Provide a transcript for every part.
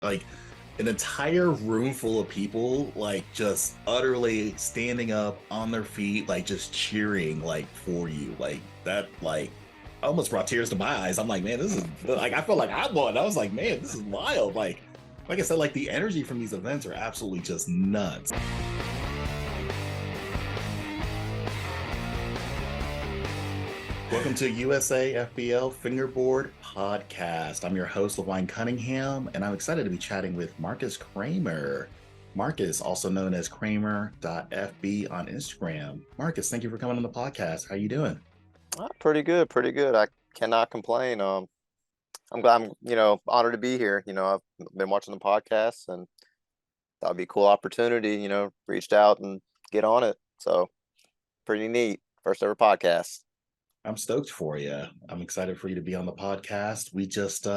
like an entire room full of people, like just utterly standing up on their feet, like just cheering, like for you, like that, like almost brought tears to my eyes. I'm like, man, this is like I felt like I won. I was like, man, this is wild. Like I said, like the energy from these events are absolutely just nuts. Welcome to USAFBL Fingerboard Podcast. I'm your host, Levine Cunningham, and I'm excited to be chatting with Marcus Cramer. Marcus, also known as Cramer.fb on Instagram. Marcus, thank you for coming on the podcast. How you doing? Pretty good, pretty good. I cannot complain. I'm glad honored to be here. I've been watching the podcast and that would be a cool opportunity, reached out and get on it. So pretty neat. First ever podcast. I'm stoked for you. I'm excited for you to be on the podcast. We just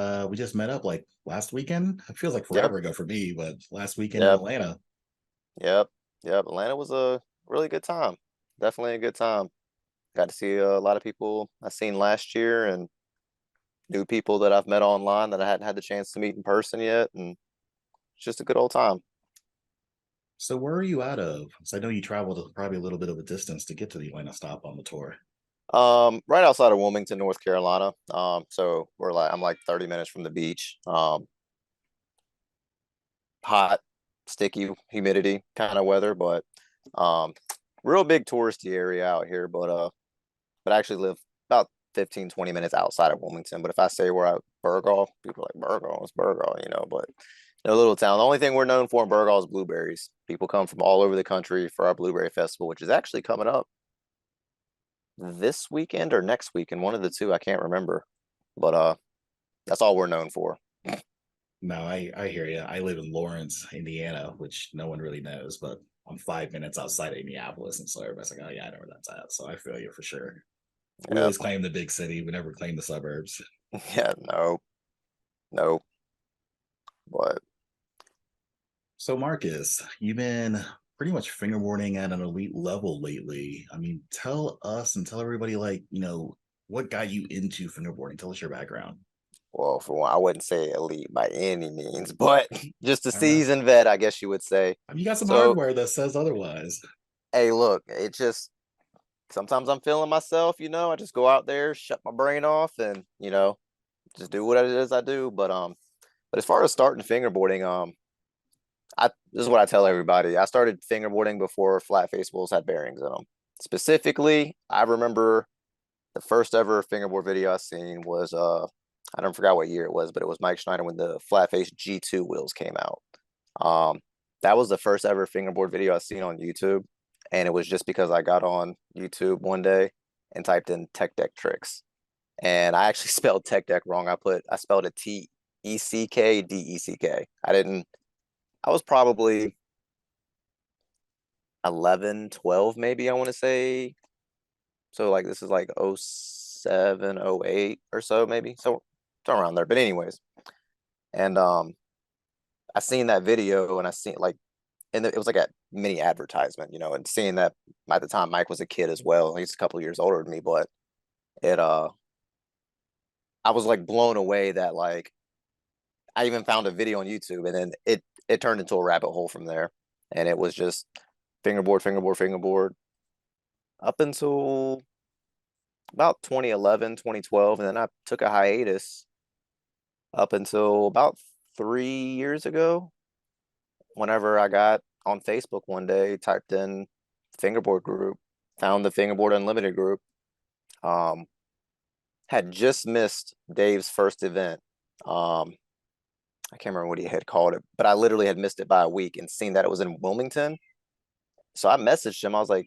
met up like last weekend. It feels like Yep, forever ago for me, but last weekend in yep, Atlanta. yep, yep. Atlanta was a really good time. Definitely a good time. Got to see a lot of people I seen last year and new people that I've met online that I hadn't had the chance to meet in person yet. And it's just a good old time. So where are you out of? So I know you traveled probably a little bit of a distance to get to the Atlanta stop on the tour. Right outside of Wilmington, North Carolina. So I'm like 30 minutes from the beach. Hot, sticky, humidity kind of weather, but um, real big touristy area out here. But I actually live about 15, 20 minutes outside of Wilmington. But if I say we're at Burgaw, people are like Burgaw, it's Burgaw. But a little town. The only thing we're known for in Burgaw is blueberries. People come from all over the country for our blueberry festival, which is actually coming up this weekend or next weekend, one of the two. I can't remember, but that's all we're known for. No, I hear you. I live in Lawrence, Indiana, which no one really knows, but I'm 5 minutes outside of Indianapolis, and so everybody's like, "Oh yeah, I know where that's at." So I feel you for sure. We Yep. always claim the big city. We never claim the suburbs. Yeah. No. No. But So Marcus, you've been pretty much fingerboarding at an elite level lately. I mean, tell us and tell everybody, like, what got you into fingerboarding? Tell us your background. well, for one, I wouldn't say elite by any means, but just a All right. seasoned vet, I guess you would say. I mean, you got some So, hardware that says otherwise. hey, look, it just sometimes I'm feeling myself. I just go out there, shut my brain off, and just do what it is I do. But as far as starting fingerboarding, this is what I tell everybody. I started fingerboarding before flat face wheels had bearings in them. Specifically, I remember the first ever fingerboard video I seen was I don't forgot what year it was, but it was Mike Schneider when the flat face G2 wheels came out. Um, that was the first ever fingerboard video I seen on YouTube, and it was just because I got on YouTube one day and typed in tech deck tricks, and I actually spelled tech deck wrong. I spelled it TECK DECK. I didn't. I was probably 11, 12, maybe, I want to say. So like this is like 07, 08 or so, maybe. So it's around there. But anyways, and I seen that video and I seen like and it was like a mini advertisement, and seeing that at the time Mike was a kid as well. He's a couple of years older than me, but it I was like blown away that like I even found a video on YouTube and then it turned into a rabbit hole from there. And it was just fingerboard, fingerboard, fingerboard up until about 2011, 2012, and then I took a hiatus up until about 3 years ago. Whenever I got on Facebook one day, typed in fingerboard group, found the Fingerboard Unlimited group. Um, had just missed Dave's first event. I can't remember what he had called it, but I literally had missed it by a week and seen that it was in Wilmington. So I messaged him. I was like,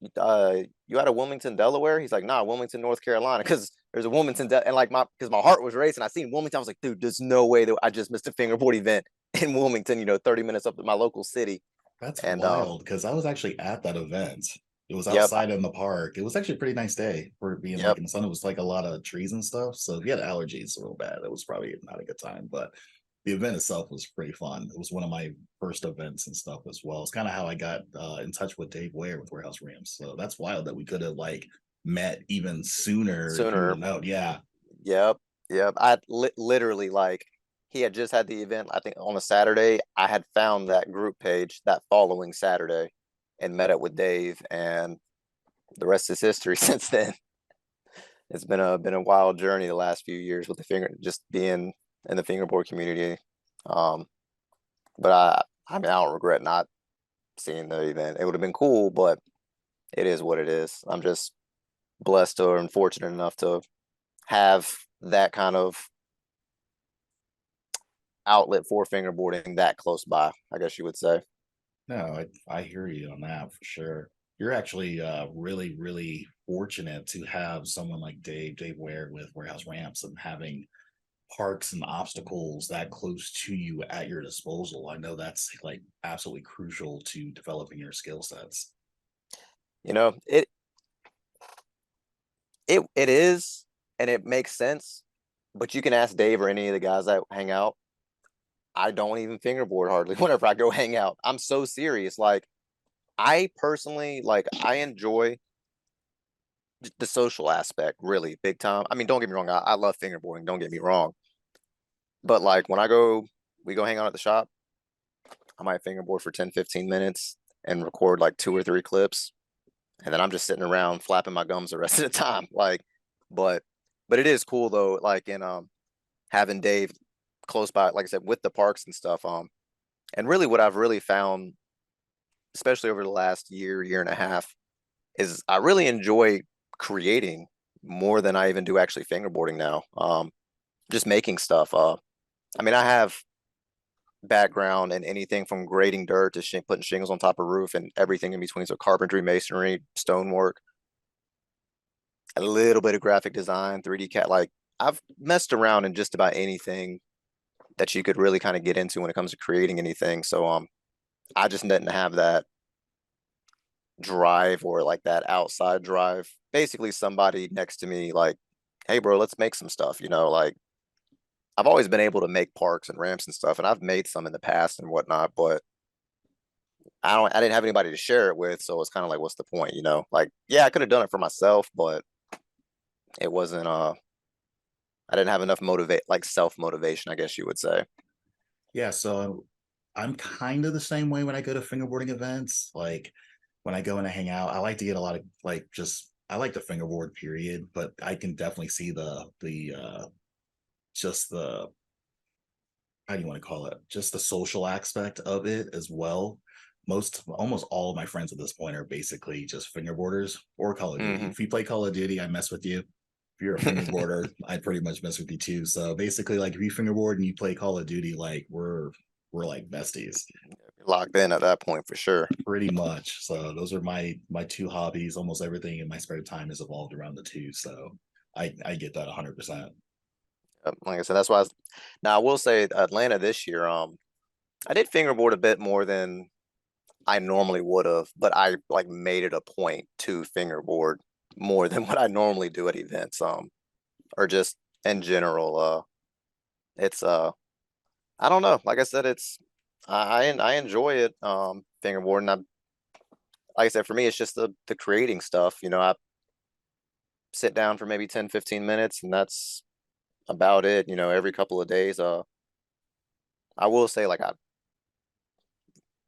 you out of Wilmington, Delaware? He's like, nah, Wilmington, North Carolina, because there's a Wilmington, and like because my heart was racing. I seen Wilmington. I was like, dude, there's no way that I just missed a fingerboard event in Wilmington. 30 minutes up to my local city. That's And wild because I was actually at that event. It was yep, outside in the park. It was actually a pretty nice day for it being like yep, in the sun. It was like a lot of trees and stuff. So if you had allergies real bad, it was probably not a good time. But the event itself was pretty fun. It was one of my first events and stuff as well. It's kind of how I got in touch with Dave Ware with Warehouse Rams. So that's wild that we could have like met even sooner if you would sooner, have known. Yeah. yep, yep. I literally like he had just had the event, I think on a Saturday. I had found that group page that following Saturday and met up with Dave, and the rest is history since then. It's been a wild journey the last few years with the just being in the fingerboard community. Um, but I mean, I don't regret not seeing the event. It would have been cool, but it is what it is. I'm just blessed or unfortunate enough to have that kind of outlet for fingerboarding that close by, I guess you would say. No, I hear you on that for sure. You're actually really, really fortunate to have someone like Dave Ware with Warehouse Ramps and having parks and obstacles that close to you at your disposal. I know that's like absolutely crucial to developing your skill sets. You know, it is, and it makes sense. But you can ask Dave or any of the guys that hang out. I don't even fingerboard hardly whenever I go hang out. I'm so serious. Like I personally like I enjoy the social aspect really big time. I mean, don't get me wrong, I love fingerboarding, don't get me wrong. But like when we go hang out at the shop, I might fingerboard for 10, 15 minutes and record like 2 or 3 clips. And then I'm just sitting around flapping my gums the rest of the time. Like, but it is cool though, like in having Dave close by, like I said, with the parks and stuff. And really what I've really found, especially over the last year and a half, is I really enjoy creating more than I even do actually fingerboarding now. Just making stuff. I mean, I have background in anything from grading dirt to putting shingles on top of roof and everything in between. So carpentry, masonry, stonework, a little bit of graphic design, 3D cat. Like I've messed around in just about anything that you could really kind of get into when it comes to creating anything. So I just didn't have that drive or like that outside drive. Basically somebody next to me like, hey bro, let's make some stuff, like I've always been able to make parks and ramps and stuff, and I've made some in the past and whatnot, but I didn't have anybody to share it with, so it's kind of like, what's the point, Like, yeah, I could have done it for myself, but it wasn't I didn't have enough like self-motivation, I guess you would say. Yeah, so I'm kind of the same way when I go to fingerboarding events. Like when I go and I hang out, I like to get a lot of like just I like the fingerboard period, but I can definitely see the just the how do you want to call it? Just the social aspect of it as well. Almost all of my friends at this point are basically just fingerboarders or Call of Duty. Hmm. If you play Call of Duty, I mess with you. If you're a fingerboarder, I pretty much mess with you too. So basically, like if you fingerboard and you play Call of Duty, like we're like besties. Locked in at that point for sure. Pretty much. So those are my two hobbies. Almost everything in my spare time is evolved around the two. So I get that 100%. Like I said, that's why now I will say Atlanta this year, I did fingerboard a bit more than I normally would have, but I like made it a point to fingerboard more than what I normally do at events, or just in general. It's I don't know. Like I said, it's I enjoy it, fingerboarding. Like I said, for me, it's just the creating stuff. I sit down for maybe 10, 15 minutes, and that's about it. Every couple of days. I will say, like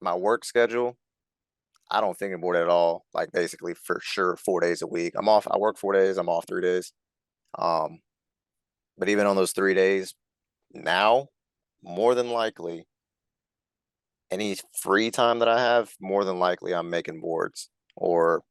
my work schedule, I don't fingerboard at all. Like basically for sure 4 days a week. I'm off. I work 4 days. I'm off 3 days. Um, but even on those 3 days now, more than likely, any free time that I have, more than likely I'm making boards or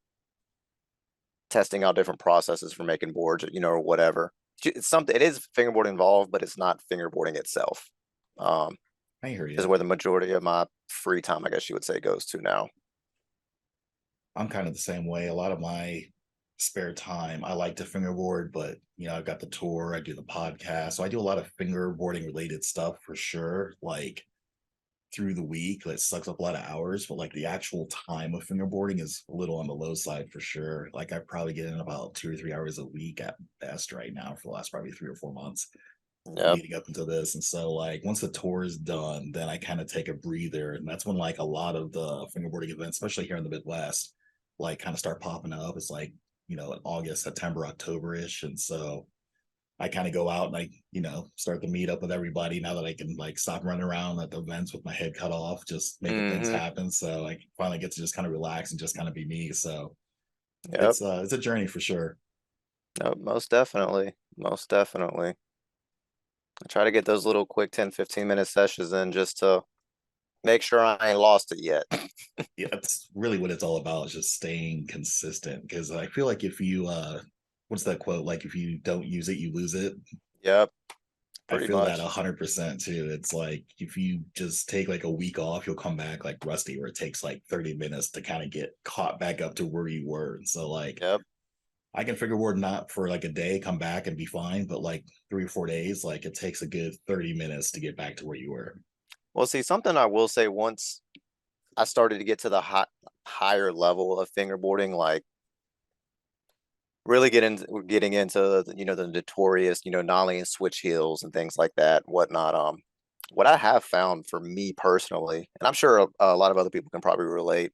testing out different processes for making boards, or whatever. It's something. It is fingerboard involved, but it's not fingerboarding itself. Um, I hear is you. where the majority of my free time, I guess you would say, goes to now. I'm kind of the same way. A lot of my spare time, I like to fingerboard, but I've got the tour, I do the podcast, so I do a lot of fingerboarding related stuff for sure. Like through the week, that sucks up a lot of hours, but like the actual time of fingerboarding is a little on the low side for sure. Like I probably get in about 2 or 3 hours a week at best right now for the last probably 3 or 4 months Yep. leading up into this. And so like once the tour is done, then I kind of take a breather. And that's when like a lot of the fingerboarding events, especially here in the Midwest, like kind of start popping up. It's like, in August, September, October-ish. And so I kind of go out and I, start to meet up with everybody now that I can like stop running around at the events with my head cut off, just making things Mm-hmm. happen. So I finally get to just kind of relax and just kind of be me. So Yep. it's a journey for sure. Nope, most definitely. Most definitely. I try to get those little quick 10-15 minute sessions in just to make sure I ain't lost it yet. Yeah, that's really what it's all about, is just staying consistent. Because I feel like if you what's that quote? Like if you don't use it, you lose it. Yep, I pretty feel that much. 100% too. It's like if you just take like a week off, you'll come back like rusty, where it takes like 30 minutes to kind of get caught back up to where you were. And so like Yep. I can fingerboard not for like a day, come back and be fine, but like 3 or 4 days, like it takes a good 30 minutes to get back to where you were. Well, see, something I will say, once I started to get to the higher level of fingerboarding, like really getting into the notorious, nollie and switch heels and things like that, whatnot. What I have found for me personally, and I'm sure a lot of other people can probably relate,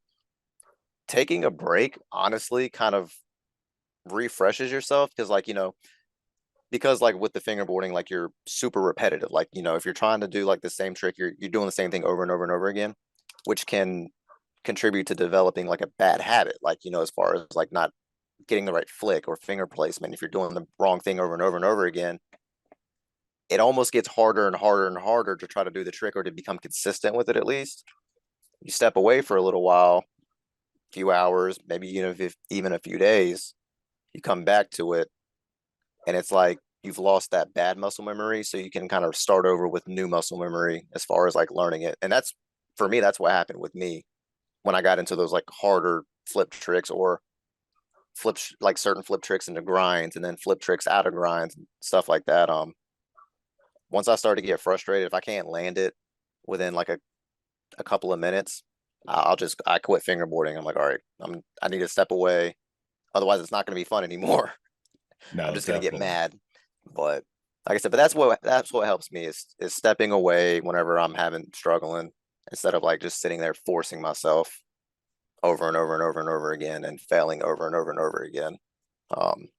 taking a break honestly kind of refreshes yourself, because because like with the fingerboarding, like you're super repetitive. Like, if you're trying to do like the same trick, you're doing the same thing over and over and over again, which can contribute to developing like a bad habit, like, as far as like not getting the right flick or finger placement. If you're doing the wrong thing over and over and over again, it almost gets harder and harder and harder to try to do the trick, or to become consistent with it. At least you step away for a little while, few hours, maybe if even a few days, you come back to it, and it's like you've lost that bad muscle memory, so you can kind of start over with new muscle memory as far as like learning it. And that's, for me, that's what happened with me when I got into those like harder flip tricks, or like certain flip tricks into grinds, and then flip tricks out of grinds and stuff like that. Once I started to get frustrated, if I can't land it within like a couple of minutes, I quit fingerboarding. I'm like, all right, I need to step away. Otherwise, it's not going to be fun anymore. I'm No, just going to get definitely. mad. But like I said, but that's what helps me, is stepping away whenever I'm having struggling, instead of like just sitting there forcing myself over and over and over and over again, and failing over and over and over again. Um,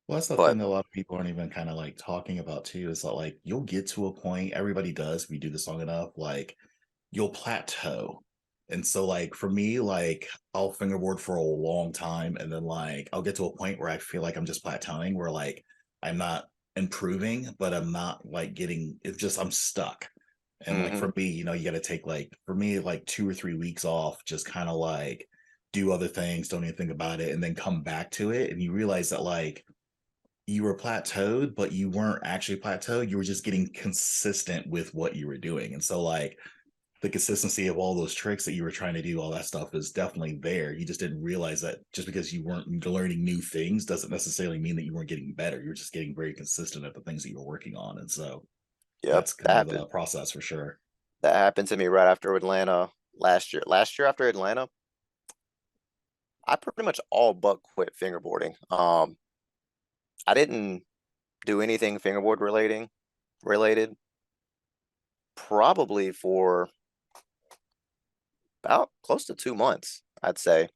Well, that's the but thing that a lot of people aren't even kind of like talking about too, is that like you'll get to a point, everybody does, if you do this long enough, like you'll plateau. And so like for me, like I'll fingerboard for a long time and then like I'll get to a point where I feel like I'm just plateauing, where like I'm not improving, but I'm not like getting, it's just I'm stuck. And like mhm, for me, you got to take like for me like 2 or 3 weeks off, just kind of like do other things, don't even think about it, and then come back to it. And you realize that like you were plateaued, but you weren't actually plateaued. You were just getting consistent with what you were doing. And so like the consistency of all those tricks that you were trying to do, all that stuff is definitely there. You just didn't realize that just because you weren't learning new things doesn't necessarily mean that you weren't getting better. You were just getting very consistent at the things that you were working on. And so yep, that's that kind of the happened. process for sure. That happened to me right after Atlanta last year. Last year after Atlanta, I pretty much all but quit fingerboarding. I didn't do anything fingerboard related probably for about close to 2 months, I'd say.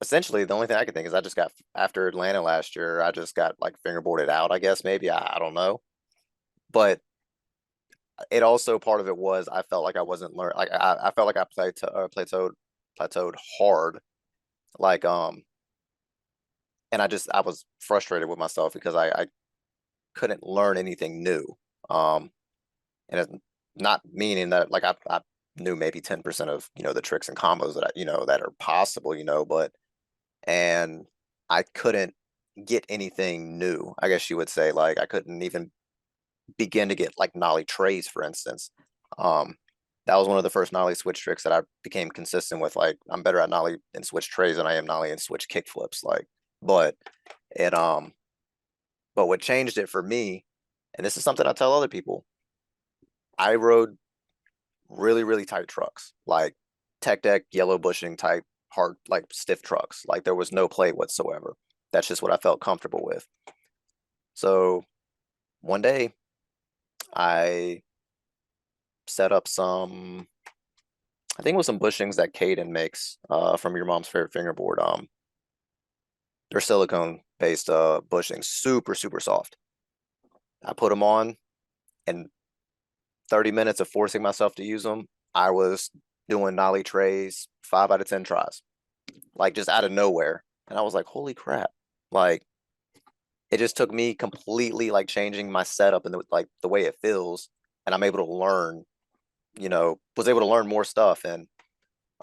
Essentially, the only thing I can think is I just got, after Atlanta last year, I just got like fingerboarded out, I guess, maybe. I don't know. But it also, part of it was, I felt like I wasn't learning. Like I felt like I plateaued hard. Like, and I was frustrated with myself because I couldn't learn anything new. Um, and it's not meaning that like I knew maybe 10% of the tricks and combos that that are possible, but, and I couldn't get anything new, I guess you would say. Like I couldn't even begin to get like nollie trays, for instance. um that was one of the first nollie switch tricks that I became consistent with. Like I'm better at nollie and switch trays than I am nollie and switch kick flips. Like, but it but what changed it for me, and this is something I tell other people, I rode really, really tight trucks, like tech deck, yellow bushing type, hard, like stiff trucks. Like there was no play whatsoever. That's just what I felt comfortable with. So one day I set up some, I think it was some bushings that Caden makes, from Your Mom's Favorite Fingerboard. They're silicone based bushings, super, super soft. I put them on, and 30 minutes of forcing myself to use them, I was doing nollie trays 5 out of 10 tries, like just out of nowhere. And I was like, holy crap. Like it just took me completely like changing my setup and like the way it feels. And I'm able to learn, was able to learn more stuff. And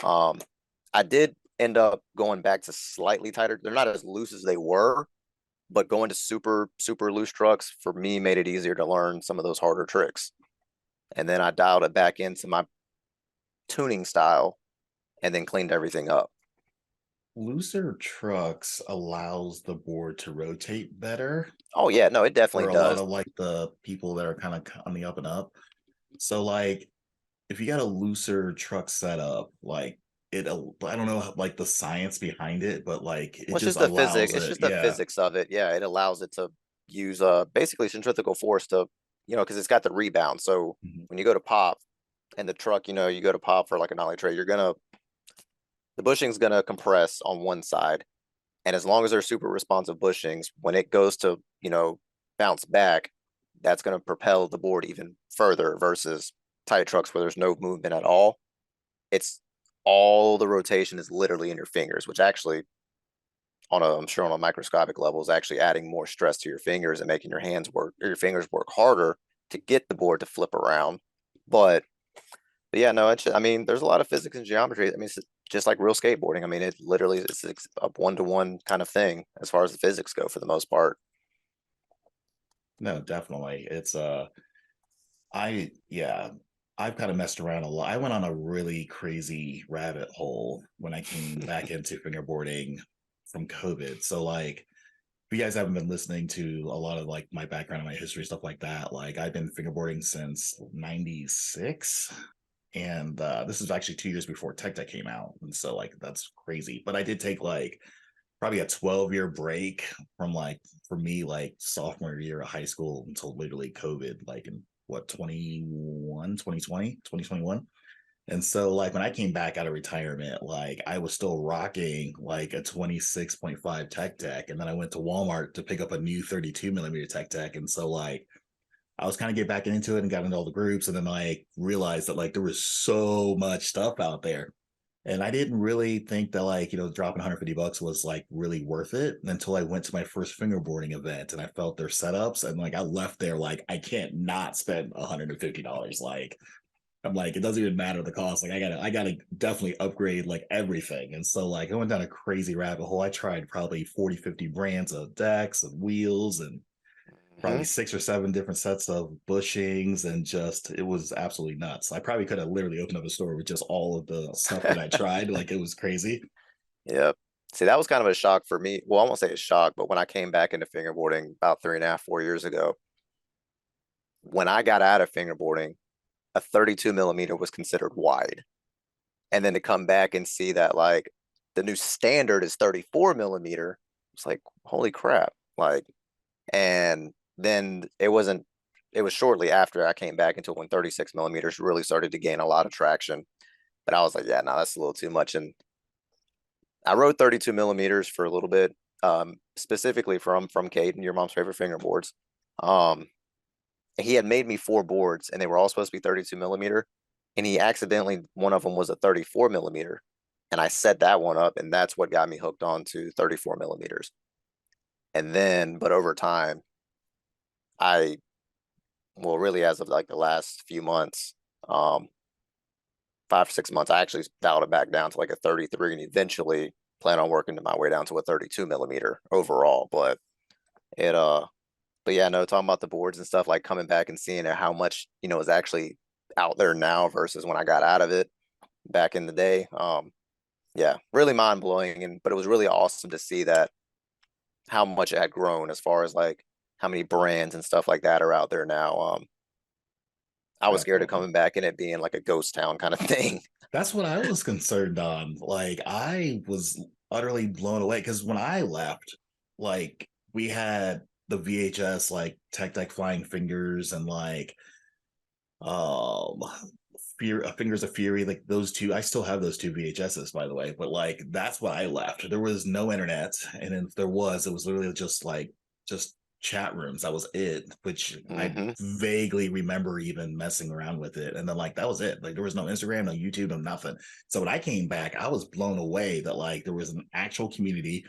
um I did end up going back to slightly tighter. They're not as loose as they were, but going to super, super loose trucks for me made it easier to learn some of those harder tricks. And then I dialed it back into my tuning style and then cleaned everything up. Looser trucks allows the board to rotate better Oh yeah, no, it definitely for a lot does. of like the people that are kind of on the up and up. So like if you got a looser truck setup, like I don't know like the science behind it, but like it Well, just allows it's it. just the Yeah. physics of it. Yeah, it allows it to use basically centrifugal force to, because it's got the rebound. So Mhm. when you go to pop and the truck, you go to pop for like a nollie tray, the bushing's gonna compress on one side. And as long as they're super responsive bushings, when it goes to, bounce back, that's gonna propel the board even further versus tight trucks where there's no movement at all. It's all the rotation is literally in your fingers, which actually I'm sure on a microscopic level is actually adding more stress to your fingers and making your hands work or your fingers work harder to get the board to flip around. But, but yeah, no, I mean, there's a lot of physics and geometry. I mean, it's just like real skateboarding. I mean, it literally is a one-to-one kind of thing as far as the physics go for the most part. No, definitely. It's I yeah, I've kind of messed around a lot. I went on a really crazy rabbit hole when I came back into fingerboarding from COVID. So like if you guys haven't been listening to a lot of like my background and my history, stuff like that, like I've been fingerboarding since 96. And this is actually 2 years before Tech Deck came out. And so like that's crazy. But I did take like probably a 12-year break from like for me like sophomore year of high school until literally COVID, like in what 21, 2020, 2021. And so like when I came back out of retirement, like I was still rocking like a 26.5 Tech Deck. And then I went to Walmart to pick up a new 32 millimeter Tech Deck. And so like I was kind of get back into it and got into all the groups and then like realized that like there was so much stuff out there. And I didn't really think that like, dropping $150 was like really worth it until I went to my first fingerboarding event and I felt their setups and like I left there like I can't not spend $150. Like I'm like, it doesn't even matter the cost. Like I gotta definitely upgrade like everything. And so like I went down a crazy rabbit hole. I tried probably 40, 50 brands of decks and wheels and probably Hmm. 6 or 7 different sets of bushings and just it was absolutely nuts. I probably could have literally opened up a store with just all of the stuff that I tried. Like it was crazy. Yep. See, that was kind of a shock for me. Well, I won't say a shock, but when I came back into fingerboarding about 3.5, 4 years ago, when I got out of fingerboarding, a 32 millimeter was considered wide. And then to come back and see that like the new standard is 34 millimeter, it's like, holy crap. Like, and then it was shortly after I came back until when 36 millimeters really started to gain a lot of traction. But I was like, yeah, no, that's a little too much. And I rode 32 millimeters for a little bit, specifically from Caden, your mom's favorite fingerboards. Um, he had made me 4 boards and they were all supposed to be 32 millimeter. And he accidentally, one of them was a 34 millimeter. And I set that one up, and that's what got me hooked on to 34 millimeters. And then, but over time, I, well, really as of like the last few months, um, 5 or 6 months, I actually dialed it back down to like a 33 and eventually plan on working my way down to a 32 millimeter overall. It, but yeah, no, talking about the boards and stuff, like coming back and seeing how much, is actually out there now versus when I got out of it back in the day. Yeah, really mind blowing. But it was really awesome to see that how much it had grown as far as like how many brands and stuff like that are out there now. I was scared of Definitely. coming back and it being like a ghost town kind of thing. That's what I was concerned on. Like I was utterly blown away because when I left, like we had the VHS like Tech Deck Flying Fingers and like um Fear, Fingers of Fury, like those two. I still have those two VHSs, by the way. But like that's what I left. There was no internet, and if there was, it was literally just chat rooms. That was it. Which I Hmm. vaguely remember even messing around with it, and then like that was it. Like there was no Instagram, no YouTube, no nothing. So when I came back, I was blown away that like there was an actual community.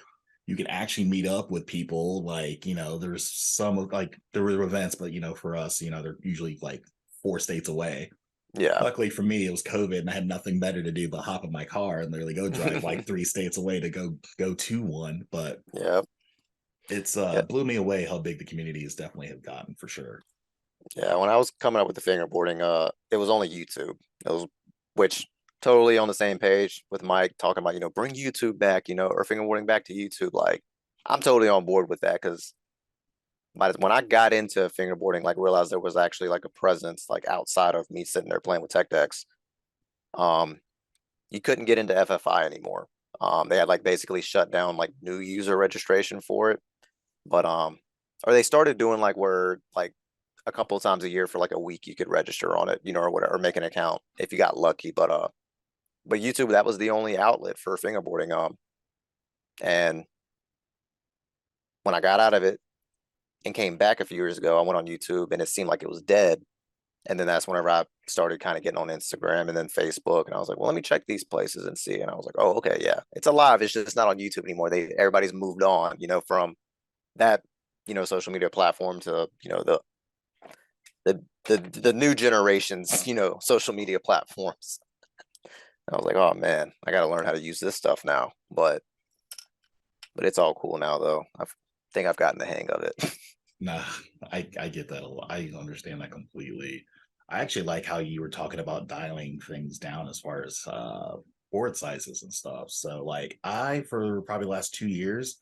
You could actually meet up with people. Like there's some like there were events, but for us, they're usually like 4 states away. Yeah. Luckily for me, it was COVID and I had nothing better to do but hop in my car and literally go drive like 3 states away to go to one. But Yeah. it's Yeah. blew me away how big the communities definitely have gotten for sure. Yeah. When I was coming up with the fingerboarding, it was only YouTube. It was which totally on the same page with Mike talking about, bring YouTube back, or fingerboarding back to YouTube. Like I'm totally on board with that because when I got into fingerboarding, like realized there was actually like a presence like outside of me sitting there playing with tech decks. Um, you couldn't get into FFI anymore. They had like basically shut down like new user registration for it. But or they started doing like where like a couple of times a year for like a week you could register on it, or whatever, or make an account if you got lucky. But YouTube, that was the only outlet for fingerboarding. And when I got out of it and came back a few years ago, I went on YouTube and it seemed like it was dead. And then that's whenever I started kind of getting on Instagram and then Facebook. And I was like, well, let me check these places and see. And I was like, oh, okay, yeah, it's alive. It's just not on YouTube anymore. Everybody's moved on, from that, social media platform to, the new generations, social media platforms. I was like, oh man, I got to learn how to use this stuff now. But it's all cool now though. Think I've gotten the hang of it. Nah, I get that a lot. I understand that completely. I actually like how you were talking about dialing things down as far as board sizes and stuff. So like I for probably the last 2 years,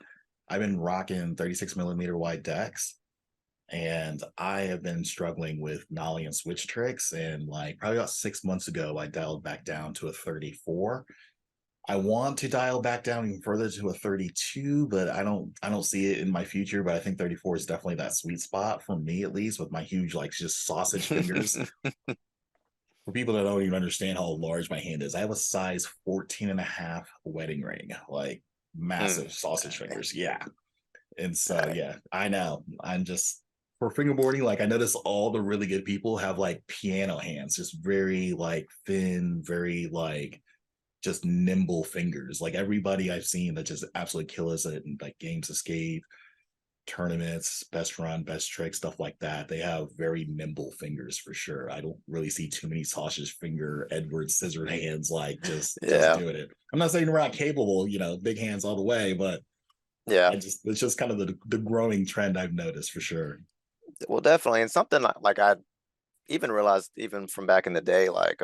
I've been rocking 36 millimeter wide decks. And I have been struggling with nollie and switch tricks. And like probably about 6 months ago, I dialed back down to a 34. I want to dial back down even further to a 32, but I don't see it in my future. But I think 34 is definitely that sweet spot for me, at least with my huge, like just sausage fingers. For people that don't even understand how large my hand is, I have a size 14 and a half wedding ring, like massive sausage Dang, fingers. Yeah. And so, dang. yeah, I know. I'm just for fingerboarding, like I notice all the really good people have like piano hands, just very like thin, very like just nimble fingers. Like everybody I've seen that just absolutely kill us at like games escape, tournaments, best run, best trick, stuff like that. They have very nimble fingers for sure. I don't really see too many sausage finger Edward scissor hands like just Yeah, doing it. I'm not saying we're not capable, big hands all the way, but yeah. it's just kind of the growing trend I've noticed for sure. Well, definitely, and something like I even realized even from back in the day, like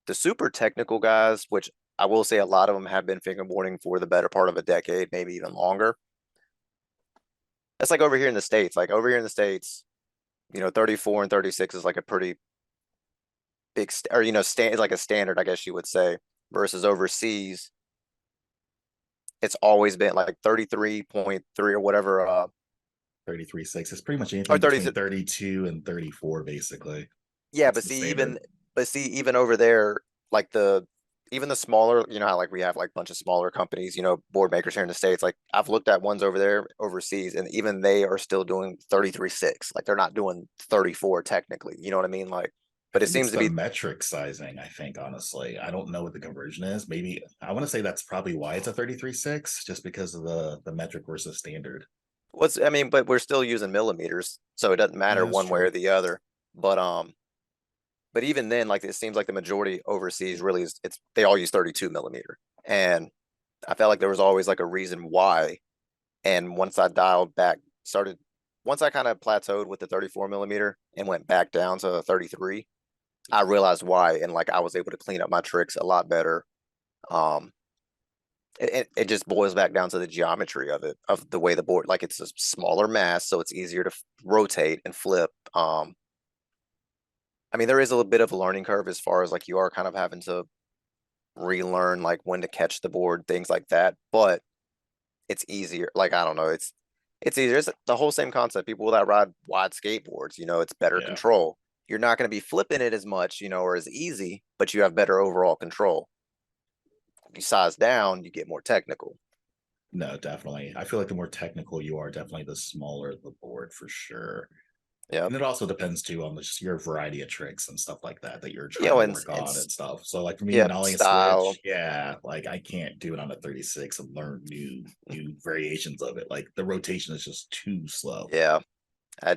the super technical guys, which I will say a lot of them have been fingerboarding for the better part of a decade, maybe even longer. That's like over here in the States. Like over here in the States, 34 and 36 is like a pretty big, or like a standard, I guess you would say. Versus overseas, it's always been like 33.3 or whatever, 33.6. It's pretty much or anything 30. between 32 and 34, basically. Yeah, That's but the see, standard. even over there, like even the smaller, how like we have like a bunch of smaller companies, board makers here in the States. Like I've looked at ones over there overseas, and even they are still doing 33.6. Like they're not doing 34 technically. You know what I mean? Like, I but it think seems it's to the be metric sizing. I think honestly, I don't know what the conversion is. Maybe I want to say that's probably why it's a 33.6, just because of the metric versus standard. what's I mean, but we're still using millimeters, so it doesn't Yeah, matter that's one way or true. the other. But but even then, like it seems like the majority overseas really is it's they all use 32 millimeter. And I felt like there was always like a reason why. And once I dialed back, once I kind of plateaued with the 34 millimeter and went back down to 33, I realized why. And like I was able to clean up my tricks a lot better. Um, it just boils back down to the geometry of it, of the way the board, like it's a smaller mass, so it's easier to rotate and flip. I mean, there is a little bit of a learning curve as far as like you are kind of having to relearn like when to catch the board, things like that. But it's easier. Like I don't know, it's easier. It's the whole same concept. People that ride wide skateboards, it's better Yeah. control. you're not going to be flipping it as much, or as easy, but you have better overall control. If you size down, you get more technical. No, definitely. I feel like the more technical you are, definitely the smaller the board for sure. Yep. And it also depends too on just your variety of tricks and stuff like that you're You trying know, to and work on it's and stuff. So like for me, yep, nollie and style. switch, yeah, like I can't do it on a 36 and learn new variations of it. Like the rotation is just too slow. Yeah.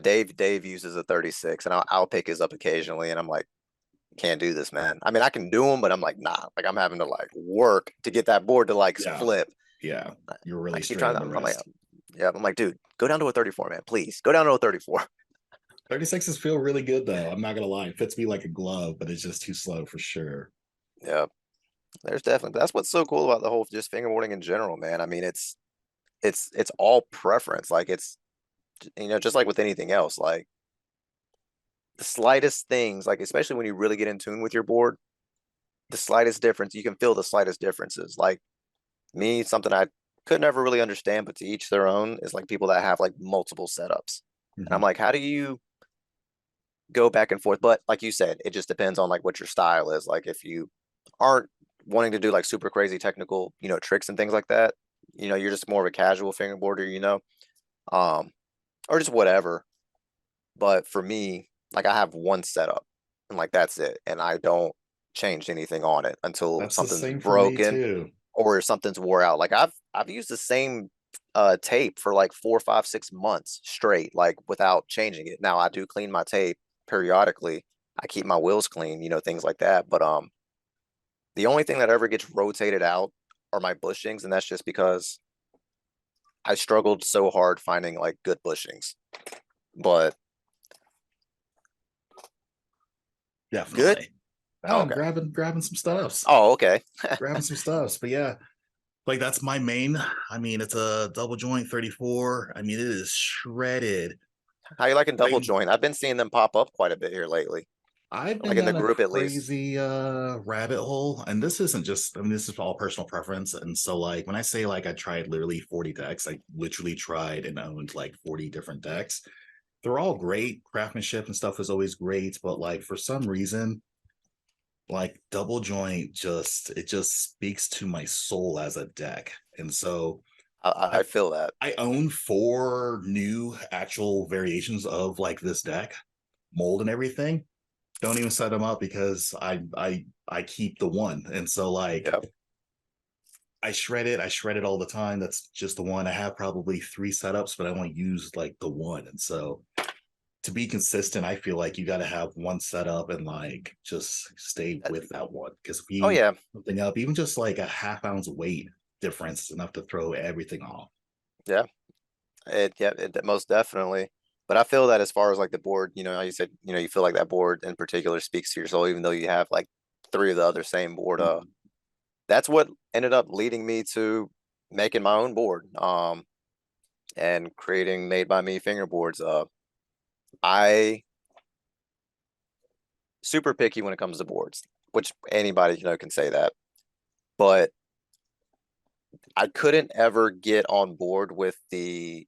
Dave uses a 36, and I'll pick his up occasionally, and I'm like, can't do this, man. I mean, I can do them, but I'm like, nah. Like I'm having to like work to get that board to like Yeah, flip. yeah, you're I really keep trying straining to. the I'm like, wrist. yeah. I'm like, dude, go down to a 34, man. Please go down to a 34. 36s feel really good though. I'm not gonna lie, it fits me like a glove, but it's just too slow for sure. Yeah. There's definitely that's what's so cool about the whole just fingerboarding in general, man. I mean, it's all preference. Like it's just like with anything else, like the slightest things, like especially when you really get in tune with your board, the slightest difference, you can feel the slightest differences. Like me, something I could never really understand, but to each their own, is like people that have like multiple setups. And I'm Mhm. like, how do you go back and forth? But like you said, it just depends on like what your style is. Like if you aren't wanting to do like super crazy technical, tricks and things like that, you're just more of a casual fingerboarder, um, or just whatever. But for me, like I have one setup and like that's it. And I don't change anything on it until That's the something's same for me broken too. or something's wore out. Like I've used the same tape for like 4, 5, 6 months straight, like without changing it. Now I do clean my tape periodically. I keep my wheels clean, things like that. But the only thing that ever gets rotated out are my bushings, and that's just because I struggled so hard finding like good bushings. But good. Definitely. Oh, Okay. grabbing some stuffs. Oh, okay. Grabbing some stuffs. But yeah, like that's my main. I mean, it's a double joint 34. I mean, it is shredded. How you liking double Thing. joint? I've been seeing them pop up quite a bit here lately, I've been like in the down a group at least. crazy rabbit hole, and this isn't just. I mean, this is all personal preference. And so, like, when I say like I tried literally 40 decks, I literally tried and owned like 40 different decks. They're all great. Craftsmanship and stuff is always great, but like for some reason, like double joint just speaks to my soul as a deck. And so I I feel that. I own four new actual variations of like this deck, mold and everything. Don't even set them up because I keep the one. And so like Yeah. I shred it all the time. That's just the one. I have probably three setups, but I only use like the one. And so to be consistent, I feel like you got to have one setup and like just stay with that one. Because if Oh you yeah. something up, even just like a half ounce weight difference is enough to throw everything off. Yeah. It most definitely. But I feel that as far as like the board, how you said, you feel like that board in particular speaks to your soul, even though you have like three of the other same board. Mhm. That's what ended up leading me to making my own board. And creating made by me fingerboards. I super picky when it comes to boards, which anybody can say that. But I couldn't ever get on board with the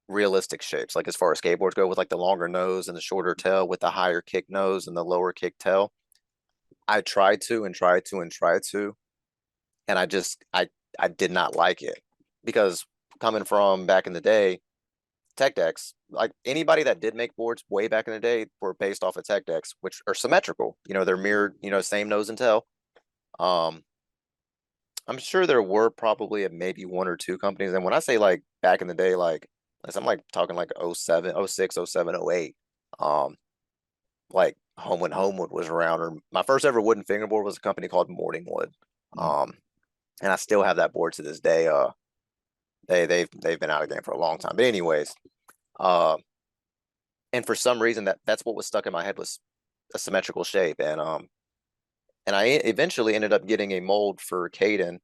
realistic shapes, like as far as skateboards go, with like the longer nose and the shorter tail, with the higher kick nose and the lower kick tail. I tried to and tried to and tried to, and I did not like it because coming from back in the day, tech decks, like anybody that did make boards way back in the day were based off of tech decks, which are symmetrical. They're mirrored, same nose and tail. Um, I'm sure there were probably maybe one or two companies. And when I say like back in the day, like I'm like talking like '07, '06, '07, '08. Um, like Homewood was around, or my first ever wooden fingerboard was a company called Morningwood. Mhm. Um, and I still have that board to this day. They've been out of the game for a long time. But anyways, uh, and for some reason that's what was stuck in my head was a symmetrical shape. And I eventually ended up getting a mold for Caden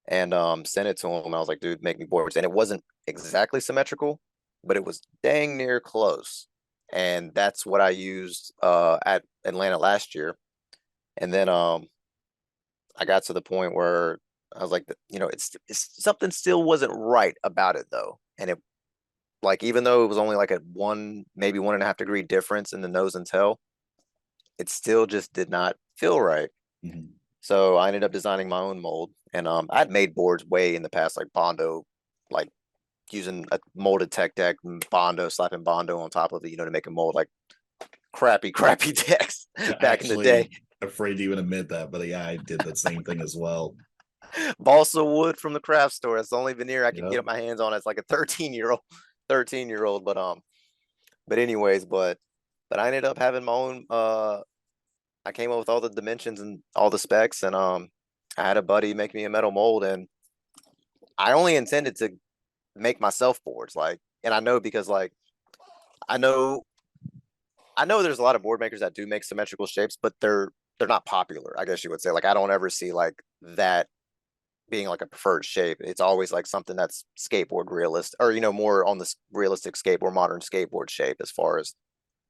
and sent it to him. I was like, dude, make me boards. And it wasn't exactly symmetrical, but it was dang near close. And that's what I used at Atlanta last year. And then I got to the point where I was like, it's something still wasn't right about it though. And like even though it was only like a one, maybe 1.5 degree difference in the nose and tail, it still just did not feel right. Mhm. So I ended up designing my own mold, and I'd made boards way in the past, like Bondo, like using a molded tech deck, and Bondo, slapping Bondo on top of it, to make a mold, like crappy decks I'm back in the day. actually afraid to even admit that, but yeah, I did the same thing as well. Balsa wood from the craft store. That's the only veneer I could Yep. get my hands on as like a 13-year-old, 13-year-old. But anyways, but I ended up having my own. I came up with all the dimensions and all the specs, and I had a buddy make me a metal mold, and I only intended to make myself boards, like, and I know because like I know I know there's a lot of board makers that do make symmetrical shapes, but they're not popular, I guess you would say. Like I don't ever see like that being like a preferred shape. It's always like something that's skateboard realist, or more on the realistic skateboard, modern skateboard shape, as far as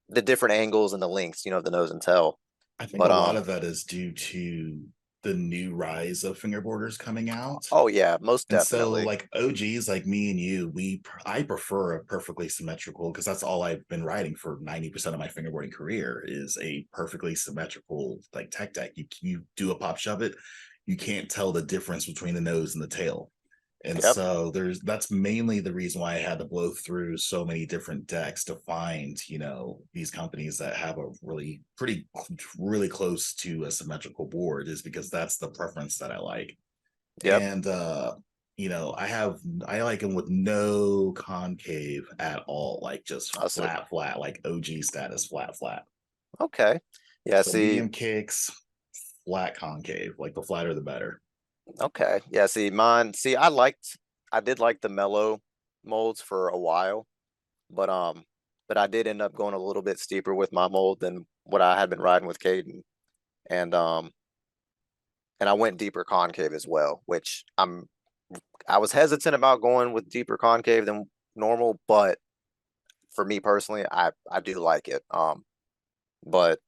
the different angles and the lengths, of the nose and tail. I think a But lot of that is due to the new rise of fingerboarders coming out. oh yeah, most And so, definitely. like OGs like me and you, I prefer a perfectly symmetrical because that's all I've been writing for 90% of my fingerboarding career is a perfectly symmetrical like tech deck. You do a pop shove it, you can't tell the difference between the nose and the tail. And Yep. so that's mainly the reason why I had to blow through so many different decks to find, these companies that have a really close to a symmetrical board is because that's the preference that I like. Yep. And I like them with no concave at all, like just I see. flat, like OG status, flat. Okay. Yeah. So See. medium kicks, flat concave, like the flatter the better. Okay. Yeah. See. Mine. See. I did like the mellow molds for a while, but I did end up going a little bit steeper with my mold than what I had been riding with Caden, and I went deeper concave as well, which I was hesitant about going with deeper concave than normal, but for me personally, I do like it. But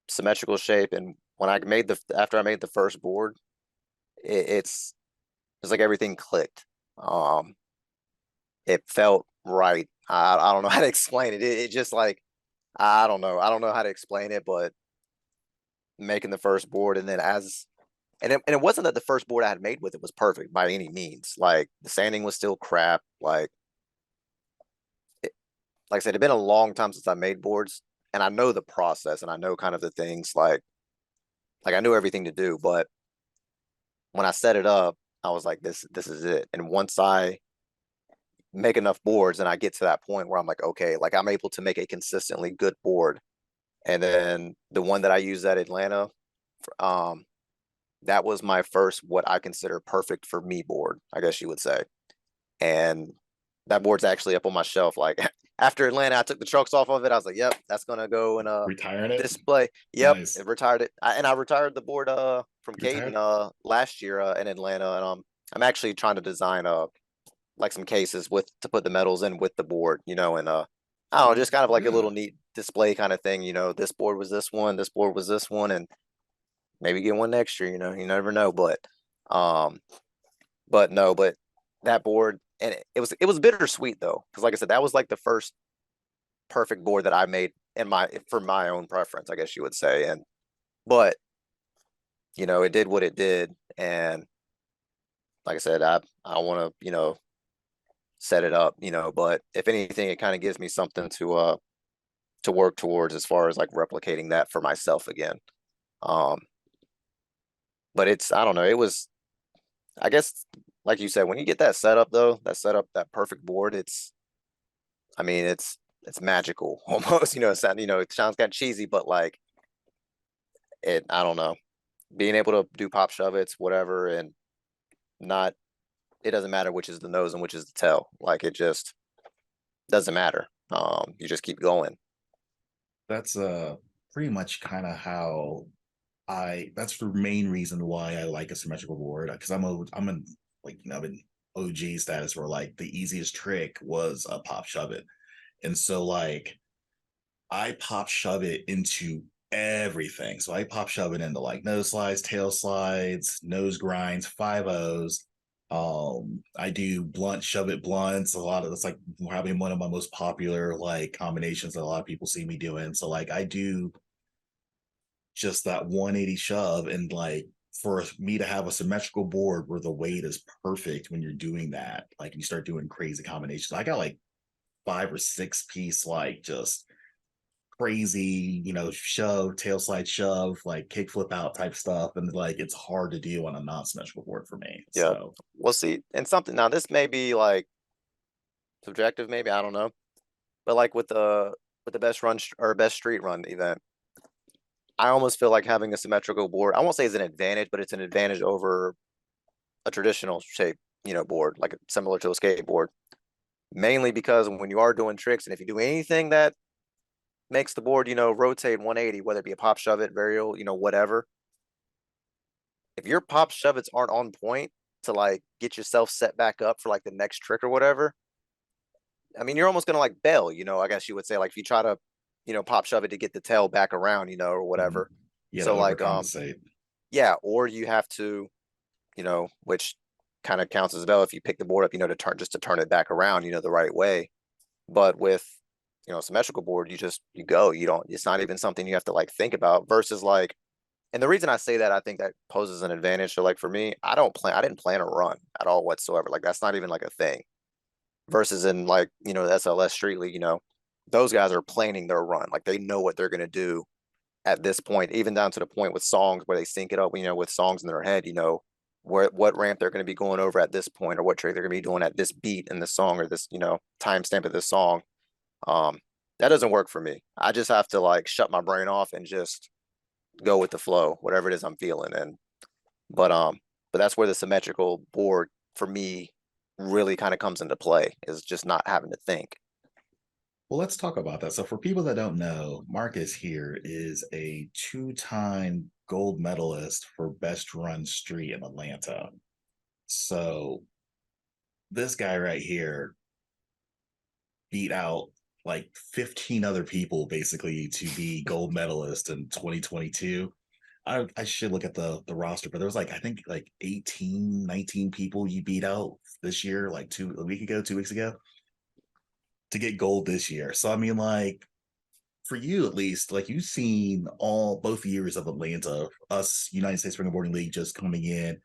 symmetrical shape, and when I made the after I made the first board, it's like everything clicked. Um, it felt right. I don't know how to explain it. It just like I don't know. I don't know how to explain it, but making the first board, and then and it wasn't that the first board I had made with it was perfect by any means. Like the sanding was still crap. Like I said, it'd been a long time since I made boards, and I know the process, and I know kind of the things like I knew everything to do. But when I set it up, I was like, this is it. And once I make enough boards, and I get to that point where I'm like, okay, like I'm able to make a consistently good board. And then the one that I used at Atlanta, um, that was my first what I consider perfect for me board, I guess you would say. And that board's actually up on my shelf. Like after Atlanta, I took the trucks off of it. I was like, "Yep, that's gonna go in a Retiring it, display." Yep, nice. it retired it, and I retired the board from Caden Retired. last year in Atlanta, and I'm actually trying to design like some cases with to put the medals in with the board, and I don't know, just kind of like a Yeah, little neat display kind of thing. This board was this one, this board was this one, and maybe get one next year. You never know, um, but no, but that board, and it was bittersweet though, because like I said, that was like the first perfect board that I made in my for my own preference, I guess you would say. And but it did what it did, and like I said, I want to set it up, but if anything, it kind of gives me something to work towards as far as like replicating that for myself again. Um, but it's I don't know, it was I guess like you said, when you get that setup though, that perfect board, I mean, it's magical almost. It sounds kind of cheesy, but like I don't know, being able to do pop shove it's whatever, and not it doesn't matter which is the nose and which is the tail. Like it just doesn't matter. You just keep going. that's pretty much kind of how that's the main reason why I like a symmetrical board because I'm in like I'm in OG status where like the easiest trick was a pop shove it. And so like I pop shove it into everything. So I pop shove it into like nose slides, tail slides, nose grinds, 5 O's. I do blunt shove it blunts. A lot of that's like probably one of my most popular like combinations that a lot of people see me doing. So like I do just that 180 shove, and like for me to have a symmetrical board where the weight is perfect when you're doing that, like you start doing crazy combinations. I got like 5 or 6 piece, like just crazy, shove, tail slide shove, like kick flip out type stuff. And like it's hard to do on a non-symmetrical board for me. Yeah. So We'll see. And something now, this may be like subjective, maybe, I don't know. But like with the best run or best street run event, I almost feel like having a symmetrical board, I won't say it's an advantage, but it's an advantage over a traditional shape, board, like similar to a skateboard. Mainly because when you are doing tricks, and if you do anything that makes the board, rotate 180, whether it be a pop shove it, varial, whatever. If your pop shove it's aren't on point to like get yourself set back up for like the next trick or whatever, I mean, you're almost gonna like bail, I guess you would say, like if you try to, pop shove it to get the tail back around, or mhm. whatever. Yeah, to So like, overcompensate. yeah, or you have to, which kind of counts as well if you pick the board up, to turn it back around, the right way. But with, symmetrical board, you go, you don't, it's not even something you have to like think about versus like, and the reason I say that, I think that poses an advantage. So like for me, I didn't plan a run at all whatsoever. Like that's not even like a thing. Versus in like, the SLS Street League, those guys are planning their run. Like they know what they're gonna do at this point, even down to the point with songs where they sync it up, with songs in their head, what ramp they're gonna be going over at this point, or what trick they're gonna be doing at this beat in the song, or this, timestamp of this song. Um, that doesn't work for me. I just have to like shut my brain off and just go with the flow, whatever it is I'm feeling. And but that's where the symmetrical board for me really kind of comes into play, is just not having to think. Well, let's talk about that. So, for people that don't know, Marcus here is a 2-time gold medalist for best run street in Atlanta. So, this guy right here beat out like 15 other people basically to be gold medalist in 2022. I should look at the roster, but there was like I think like 18, 19 people you beat out this year, like a week ago, 2 weeks ago, to get gold this year. So I mean, like for you at least, like you've seen all both years of Atlanta, us United States Fingerboarding League just coming in,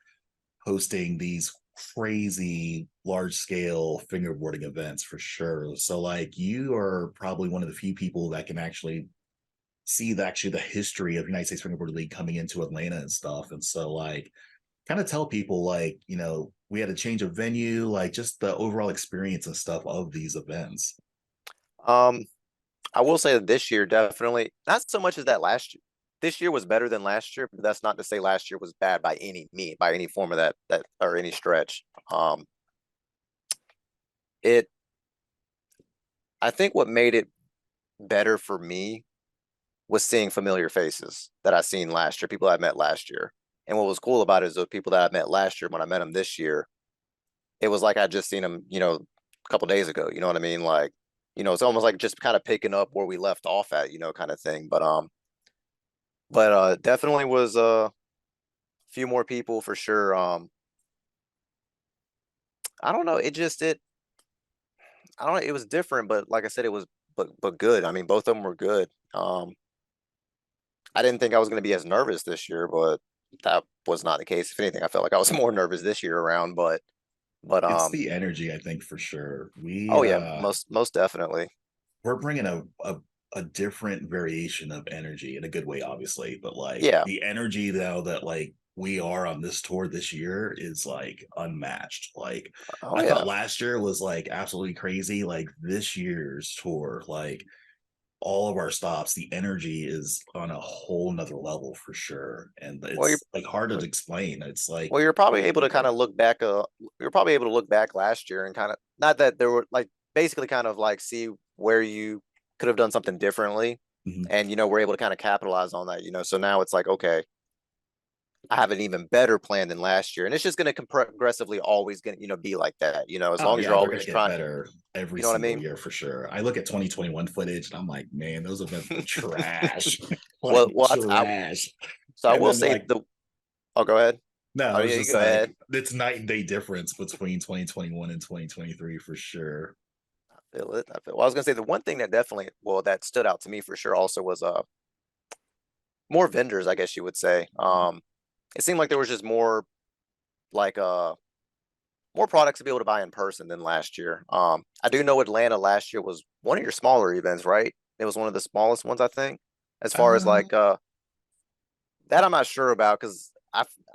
hosting these crazy large scale fingerboarding events for sure. So like you are probably one of the few people that can actually see the history of United States Fingerboarding League coming into Atlanta and stuff. And so like kind of tell people like, we had a change of venue, like just the overall experience and stuff of these events. Um, I will say that this year definitely not so much as that last year. This year was better than last year, but that's not to say last year was bad by any form of that or any stretch. It I think what made it better for me was seeing familiar faces that I seen last year, people I met last year. And what was cool about it is those people that I met last year, when I met them this year, it was like I just seen them, a couple days ago. You know what I mean? Like, it's almost like just kind of picking up where we left off at, kind of thing. But definitely was a few more people for sure. I don't know. I don't know. It was different, but like I said, it was but good. I mean, both of them were good. I didn't think I was going to be as nervous this year, but that was not the case. If anything, I felt like I was more nervous this year around. But It's the energy, I think, for sure. oh yeah, most definitely. We're bringing a different variation of energy in a good way, obviously, but like Yeah. the energy though that like we are on this tour this year is like unmatched. Like Oh I thought yeah. last year was like absolutely crazy. Like this year's tour, like all of our stops, the energy is on a whole nother level for sure. And Well, it's like hard to explain. It's like you're probably really able to kind different. of look back. You're probably able to look back last year and kind of, not that there were like, basically kind of like see where you could have done something differently, Mhm. and we're able to kind of capitalize on that. So now it's like, okay, I have an even better plan than last year, and it's just going to progressively always going to be like that. As Oh long as yeah, you're they're gonna always get trying. better every You know what I single mean? year for sure. I look at 2021 footage and I'm like, man, those events were trash, Well, like I trash. so I And will then say like, the. Oh, go ahead. no, I Oh was yeah, you just go like, ahead. it's night and day difference between 2021 and 2023 for sure. Feel it. Well, I was gonna say the one thing that definitely, well, that stood out to me for sure also was more vendors, I guess you would say. It seemed like there was just more like more products to be able to buy in person than last year. I do know Atlanta last year was one of your smaller events, right? It was one of the smallest ones, I think, as far as Uh, like that I'm not sure about because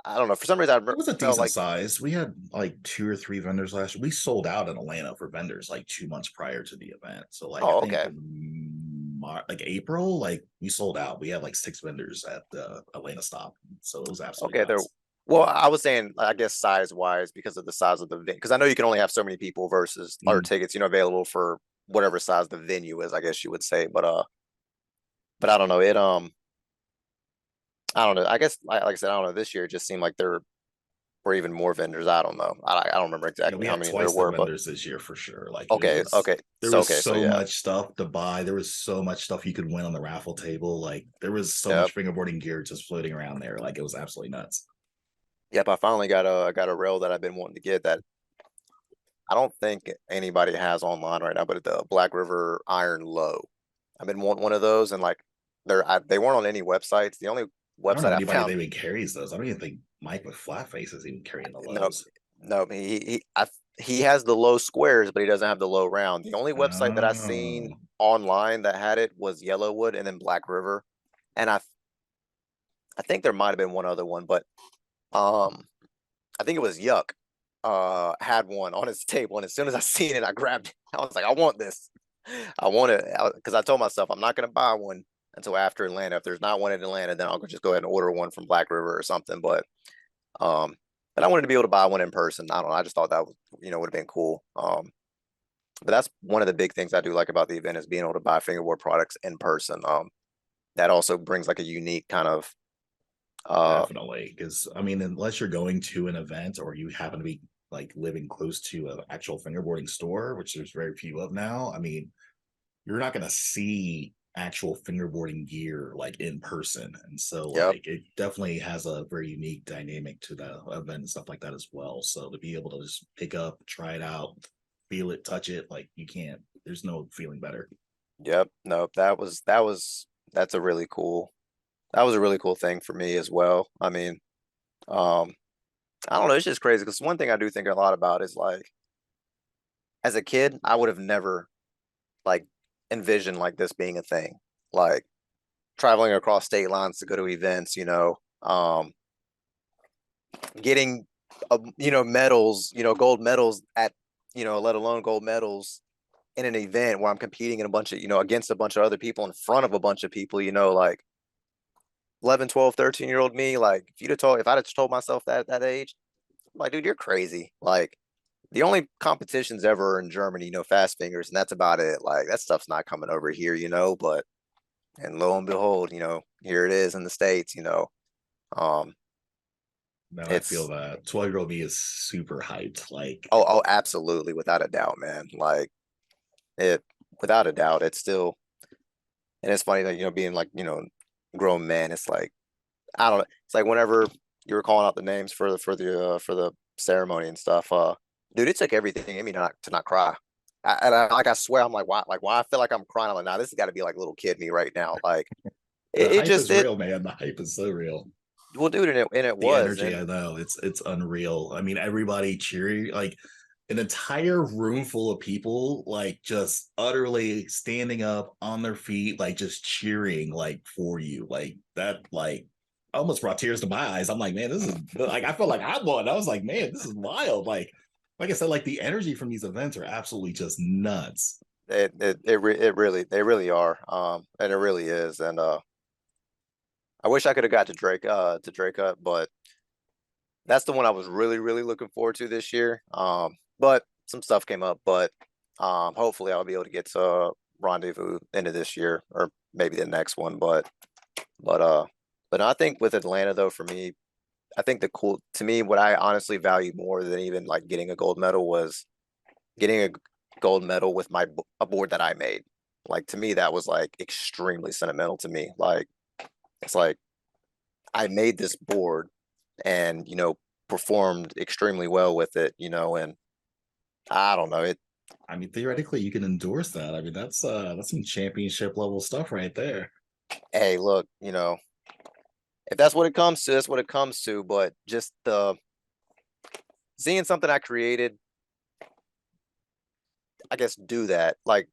I don't know, for some reason it was a felt decent like, size. We had like two or three vendors last year. We sold out in Atlanta for vendors like 2 months prior to the event. So like I oh, think okay. in like April, like we sold out. We had like 6 vendors at the Atlanta stop. So it was absolutely Okay, there. nuts. Well, I was saying, I guess size wise, because of the size of the venue. Because I know you can only have so many people versus or Mm. tickets, available for whatever size the venue is. I guess you would say, but I don't know. I don't know. I guess, like I said, I don't know. This year it just seemed like there were even more vendors. I don't know. I don't remember Yeah, exactly we how had many there twice the were, but vendors this year for sure. Like it okay, was okay. there So was okay, so so yeah, much stuff to buy. There was so much stuff you could win on the raffle table. Like there was so yep, much fingerboarding gear just floating around there. Like it was absolutely nuts. yep. I finally got a rail that I've been wanting to get that I don't think anybody has online right now, but the Black River Iron Low. I've been wanting one of those, and like they weren't on any websites. The only I don't know website I anybody that found, even carries those. I don't even think Mike with flat face is even carrying the no, lows. no, he has the low squares, but he doesn't have the low round. The only website that I seen Oh, online that had it was Yellowwood and then Black River, and I think there might have been one other one, but um I think it was Yuck. Had one on his table, and as soon as I seen it, I grabbed it. I was like, I want this. I want it because I told myself I'm not going to buy one until after Atlanta. If there's not one in Atlanta, then I'll just go ahead and order one from Black River or something. Um, but I wanted to be able to buy one in person. I don't know. I just thought that was, would have been cool. But that's one of the big things I do like about the event is being able to buy fingerboard products in person. That also brings like a unique kind of uh, definitely. Because I mean, unless you're going to an event or you happen to be like living close to an actual fingerboarding store, which there's very few of now. I mean, you're not going to see actual fingerboarding gear like in person, and so yep, like it definitely has a very unique dynamic to the event and stuff like that as well. So to be able to just pick up, try it out, feel it, touch it, like you can't. There's no feeling better. yep. No, that's a really cool. That was a really cool thing for me as well. I mean, um, I don't know. It's just crazy because one thing I do think a lot about is like, as a kid, I would have never like envisioned like this being a thing, like traveling across state lines to go to events. Getting, medals, gold medals at, let alone gold medals in an event where I'm competing in a bunch of, against a bunch of other people in front of a bunch of people. Like 11, 12, 13-year-old me. Like if I'd have told myself that at that age, I'm like, dude, you're crazy. Like the only competitions ever in Germany, fast fingers, and that's about it. Like that stuff's not coming over here, but and lo and behold, here it is in the States. Um, No, I feel it's that 12-year-old me is super hyped. Like oh, absolutely, without a doubt, man. Like it, without a doubt, it's still, and it's funny that being like grown man, it's like I don't know, it's like whenever you were calling out the names for the ceremony and stuff, dude, it took everything in me to not cry. Like I swear, I'm like why I feel like I'm crying. I'm like, nah, this has got to be like little kid me right now. Like the it hype just is it real, man. The hype is so real. well, dude, and it The was, energy, I and know it's unreal. I mean, everybody cheering, like an entire room full of people, like just utterly standing up on their feet, like just cheering, like for you, like that, like almost brought tears to my eyes. I'm like, man, this is like I felt like I won. I was like, man, this is wild. Like I said, like the energy from these events are absolutely just nuts. it really, they really are, and it really is, and I wish I could have got to Dracut, but that's the one I was really, really looking forward to this year. But some stuff came up, but hopefully I'll be able to get to Rendezvous into this year or maybe the next one. But uh, but I think with Atlanta though, for me, I think the cool to me, what I honestly value more than even like getting a gold medal was getting a gold medal with a board that I made. Like to me, that was like extremely sentimental to me. Like it's like I made this board and performed extremely well with it, and I don't know it. I mean, theoretically, you can endorse that. I mean, that's some championship level stuff right there. Hey, look, if that's what it comes to, that's what it comes to. But just the seeing something I created, I guess, do that. Like,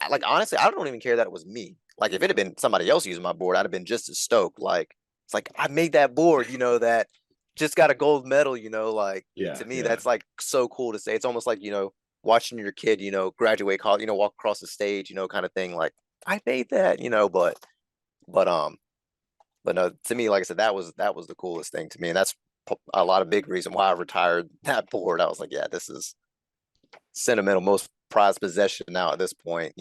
like honestly, I don't even care that it was me. Like, if it had been somebody else using my board, I'd have been just as stoked. Like, it's like I made that board, that just got a gold medal. Like Yeah, to me, yeah. that's like so cool to say. It's almost like watching your kid, graduate college, walk across the stage, kind of thing. Like I made that, but but no, to me, like I said, that was the coolest thing to me, and that's a lot of big reason why I retired that board. I was like, yeah, this is sentimental, most prized possession now at this point,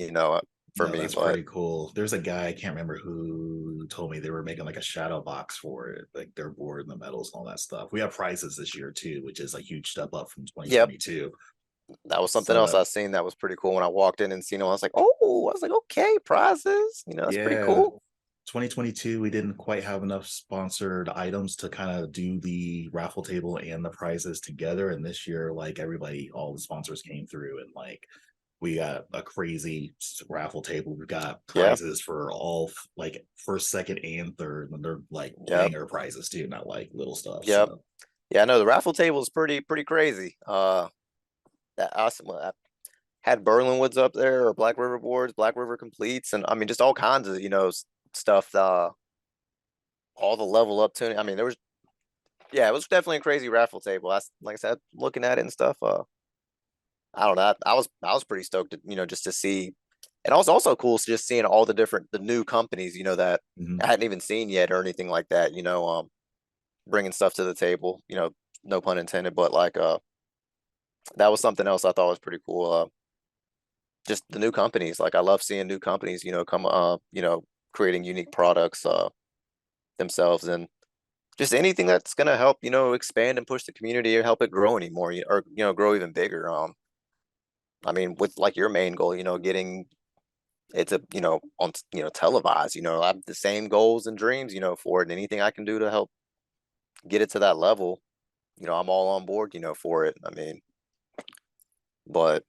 for No, me. that's But pretty cool. There's a guy, I can't remember who told me they were making like a shadow box for it, like their board and the medals and all that stuff. We have prizes this year too, which is a huge step up from yep, 2022. that was something So else that, I seen that was pretty cool when I walked in and seen them. I was like, oh, I was like, okay, prizes, that's pretty yeah, cool. 2022, we didn't quite have enough sponsored items to kind of do the raffle table and the prizes together. And this year, like everybody, all the sponsors came through and like we got a crazy raffle table. We've got Yeah, prizes for all like first, second, and third, and they're like yep, banger prizes too, not like little stuff. yep. So Yeah, no, the raffle table is pretty crazy. That awesome. I had Berlinwoods up there, or Black River boards, Black River completes, and I mean just all kinds of stuff. All the level up tuning. I mean, there was yeah, it was definitely a crazy raffle table. I like I said, looking at it and stuff. I don't know. I was pretty stoked to, just to see, and also cool just seeing all the new companies, that mhm. I hadn't even seen yet or anything like that. Bringing stuff to the table. No pun intended, but like that was something else I thought was pretty cool. Just the new companies. Like I love seeing new companies, come creating unique products themselves, and just anything that's gonna help, expand and push the community or help it grow anymore, or grow even bigger. I mean, with like your main goal, getting it's a on televised. I have the same goals and dreams, for it. And anything I can do to help get it to that level, I'm all on board, for it. I mean, but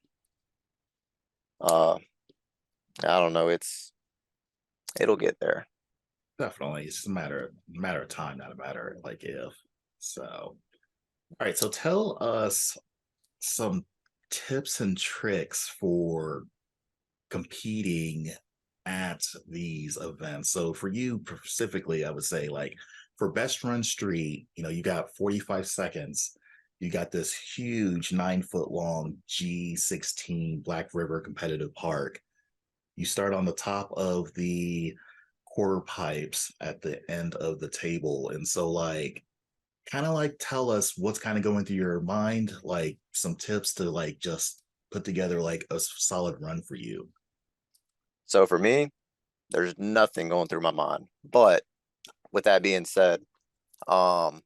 uh, I don't know. It'll get there. Definitely, it's just a matter of time, not a matter of like if. So, all right. So tell us some tips and tricks for competing at these events. So for you specifically, I would say like for best run street, you got 45 seconds. You got this huge 9 foot long G16 Black River competitive park. You start on the top of the quarter pipes at the end of the table. And so like kind of like tell us what's kind of going through your mind, like some tips to like just put together like a solid run for you. So for me, there's nothing going through my mind. But with that being said, um,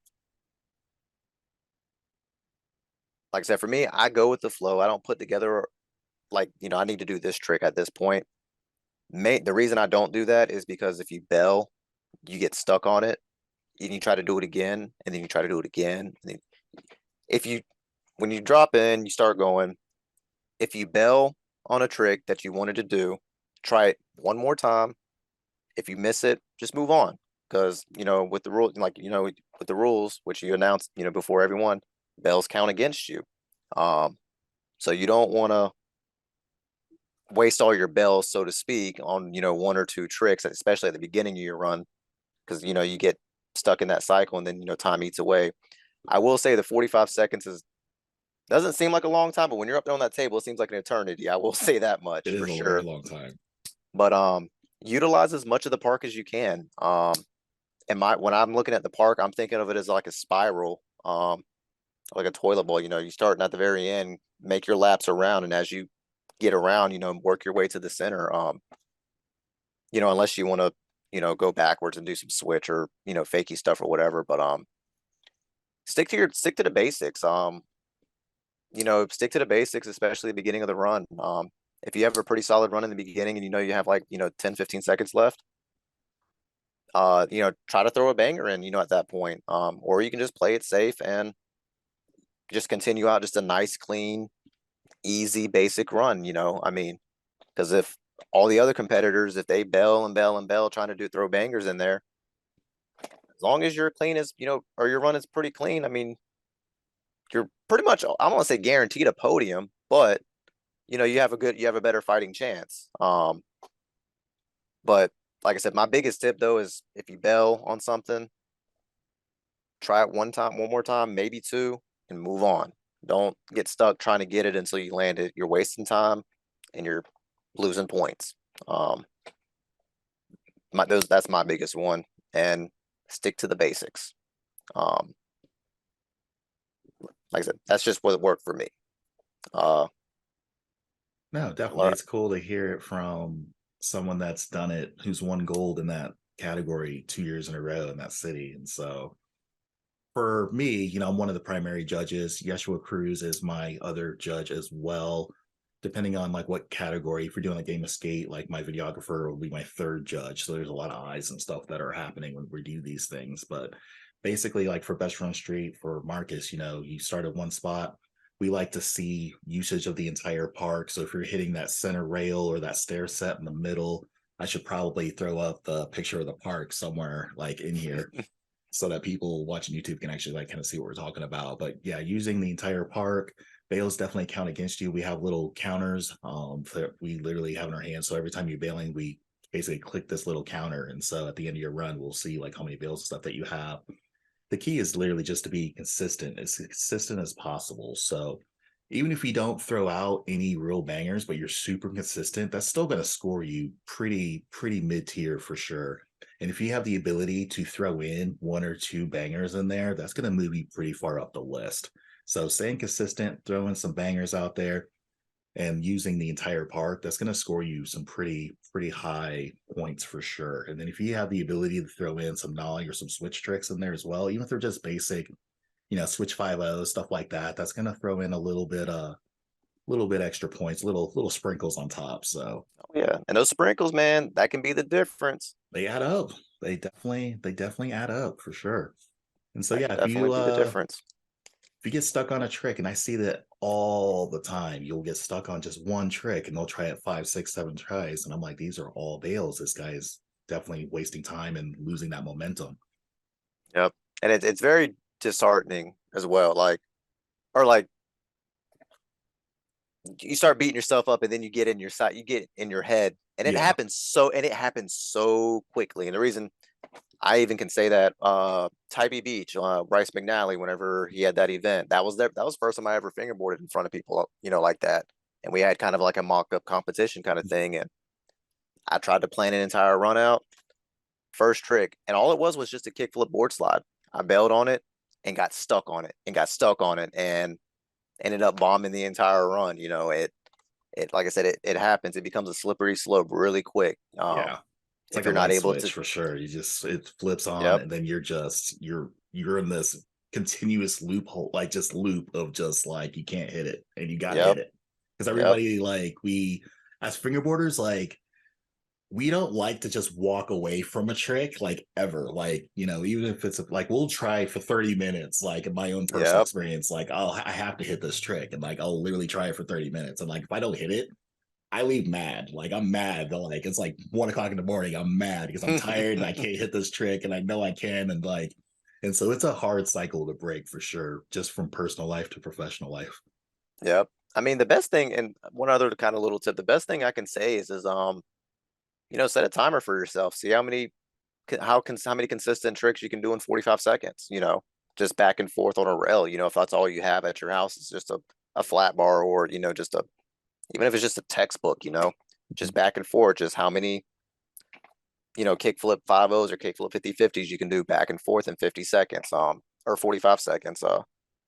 like I said, for me, I go with the flow. I don't put together like, I need to do this trick at this point. The reason I don't do that is because if you bail, you get stuck on it and you try to do it again, and then you try to do it again. And then if you when you drop in, you start going. If you bail on a trick that you wanted to do, try it one more time. If you miss it, just move on. Because, with the rule, like, with the rules, which you announced, before everyone, bells count against you. So you don't want to waste all your bells, so to speak, on, one or two tricks, especially at the beginning of your run, because, you get stuck in that cycle and then, time eats away. I will say the 45 seconds doesn't seem like a long time, but when you're up there on that table, it seems like an eternity. I will say that It much is for a very sure. long time. But utilize as much of the park as you can. And when I'm looking at the park, I'm thinking of it as like a spiral, like a toilet bowl. You start at the very end, make your laps around, and as you get around, work your way to the center. Unless you want to, go backwards and do some switch or fakey stuff or whatever. But stick to the basics. Stick to the basics, especially at the beginning of the run. If you have a pretty solid run in the beginning and you have like 10, 15 seconds left, try to throw a banger in, at that point. Or you can just play it safe and just continue out just a nice, clean, easy, basic run. I mean, because if all the other competitors, if they bail and bail and bail trying to throw bangers in there, as long as you're clean as, or your run is pretty clean, I mean, you're pretty much, I don't want to say guaranteed a podium, but you have a better fighting chance. But like I said, my biggest tip though is if you bail on something, try it one more time, maybe two, and move on. Don't get stuck trying to get it until you land it. You're wasting time and you're losing points. That's my biggest one. And stick to the basics. Um, like I said, that's just what worked for me. No, definitely. Learn. It's cool to hear it from someone that's done it, who's won gold in that category 2 years in a row in that city. And so for me, I'm one of the primary judges. Yeshua Cruz is my other judge as well. Depending on like what category, if we're doing a game of skate, like my videographer will be my third judge. So there's a lot of eyes and stuff that are happening when we do these things. But basically, like for best run street for Marcus, you start at one spot. We like to see usage of the entire park. So if you're hitting that center rail or that stair set in the middle, I should probably throw up the picture of the park somewhere like in here so that people watching YouTube can actually like kind of see what we're talking about. But yeah, using the entire park, bails definitely count against you. We have little counters that we literally have in our hands. So every time you're bailing, we basically click this little counter. And so at the end of your run, we'll see like how many bails and stuff that you have. The key is literally just to be consistent, as consistent as possible. So even if you don't throw out any real bangers, but you're super consistent, that's still going to score you pretty mid-tier for sure. And if you have the ability to throw in one or two bangers in there, that's going to move you pretty far up the list. So staying consistent, throwing some bangers out there, and using the entire park, that's going to score you some pretty high points for sure. And then if you have the ability to throw in some nollie or some switch tricks in there as well, even if they're just basic, switch 5-0, stuff like that, that's going to throw in a little bit extra points, little sprinkles on top. So Yeah, and those sprinkles, man, that can be the difference. they add up. They definitely add up for sure. And so That yeah, can definitely be the difference. if you get stuck on a trick, and I see that all the time, you'll get stuck on just one trick and they'll try it 5, 6, 7 tries. And I'm like, these are all bails. This guy is definitely wasting time and losing that momentum. Yep. And it's very disheartening as well. Like you start beating yourself up and then you get in your head. And Yeah. it happens so quickly. And the reason I even can say that Tybee Beach, Bryce McNally, whenever he had that event, that was the first time I ever fingerboarded in front of people, like that. And we had kind of like a mock-up competition kind of thing. And I tried to plan an entire run out. First trick, and all it was just a kickflip board slide. I bailed on it and got stuck on it and ended up bombing the entire run. It like I said, it happens. It becomes a slippery slope really quick. Yeah. It's If like a you're not light able switch to, for sure. It flips on, yep, and then you're in this continuous loophole, like just loop of just like you can't hit it and you gotta hit yep, it. Because yep, everybody like we as fingerboarders, like we don't like to just walk away from a trick like ever. Like, even if it's like we'll try for 30 minutes, like in my own personal yep, experience, like I have to hit this trick and like I'll literally try it for 30 minutes. And like if I don't hit it, I leave mad. Like I'm mad that like it's like 1 o'clock in the morning. I'm mad because I'm tired and I can't hit this trick and I know I can. And so it's a hard cycle to break for sure, just from personal life to professional life. yep. I mean, the best thing, and one other kind of little tip, the best thing I can say is set a timer for yourself. See how many consistent tricks you can do in 45 seconds, just back and forth on a rail. If that's all you have at your house, it's just a flat bar, or, just even if it's just a textbook, just back and forth, just how many, kickflip 5-0s or kickflip 50-50s you can do back and forth in 50 seconds, or 45 seconds.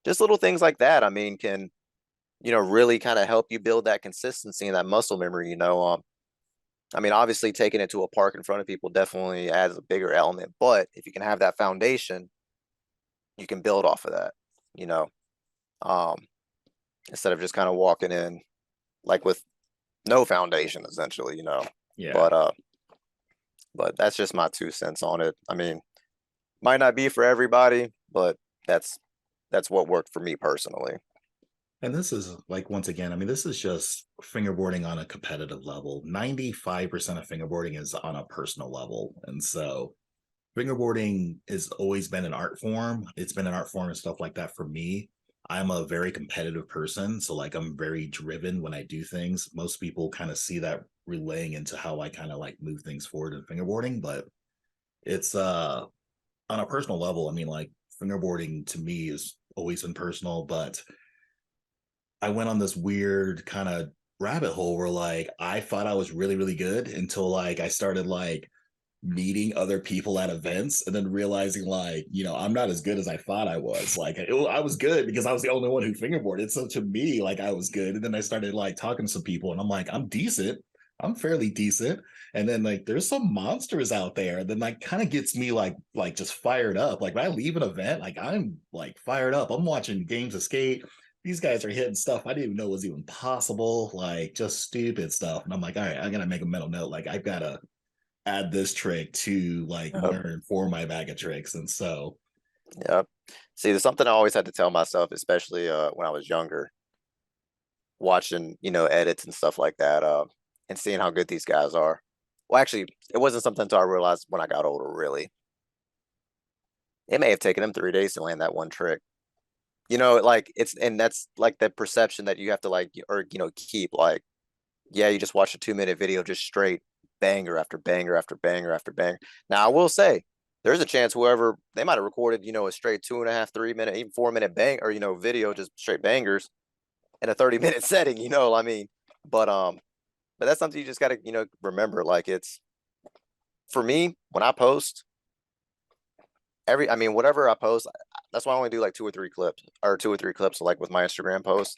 Just little things like that, I mean, can, really kind of help you build that consistency and that muscle memory, I mean, obviously taking it to a park in front of people definitely adds a bigger element, but if you can have that foundation, you can build off of that, you know, um, instead of just kind of walking in like with no foundation, essentially, Yeah. But but that's just my 2 cents on it. I mean, might not be for everybody, but that's what worked for me personally. And this is like, once again, I mean, this is just fingerboarding on a competitive level. 95% of fingerboarding is on a personal level. And so fingerboarding has always been an art form. It's been an art form and stuff like that for me. I'm a very competitive person, so like I'm very driven when I do things. Most people kind of see that relaying into how I kind of like move things forward in fingerboarding, but it's on a personal level, I mean, like fingerboarding to me is always been personal, but I went on this weird kind of rabbit hole where like I thought I was really, really good until like I started like meeting other people at events and then realizing like, I'm not as good as I thought I was. Like I was good because I was the only one who fingerboarded. So to me, like I was good. And then I started like talking to some people and I'm like, I'm decent. I'm fairly decent. And then like there's some monsters out there. And then like kind of gets me like just fired up. Like when I leave an event, like I'm like fired up. I'm watching games of skate. These guys are hitting stuff I didn't even know was even possible, like just stupid stuff. And I'm like, all right, I gotta make a mental note. Like I've gotta add this trick to like Yep. learn for my bag of tricks. And so, Yep. See, there's something I always had to tell myself, especially when I was younger, watching, edits and stuff like that, and seeing how good these guys are. Well, actually, it wasn't something until I realized when I got older, really. It may have taken them 3 days to land that one trick. Like and that's like the perception that you have to like, or, keep like, yeah, you just watch a 2 minute video, just straight banger after banger after banger after banger. Now, I will say, there's a chance whoever they might have recorded, a straight 2.5, 3 minute, even 4 minute bang or video, just straight bangers in a 30-minute setting. I mean, but but that's something you just got to remember. Like it's for me when I post I mean, whatever I post, that's why I only do like 2 or 3 clips, like with my Instagram post.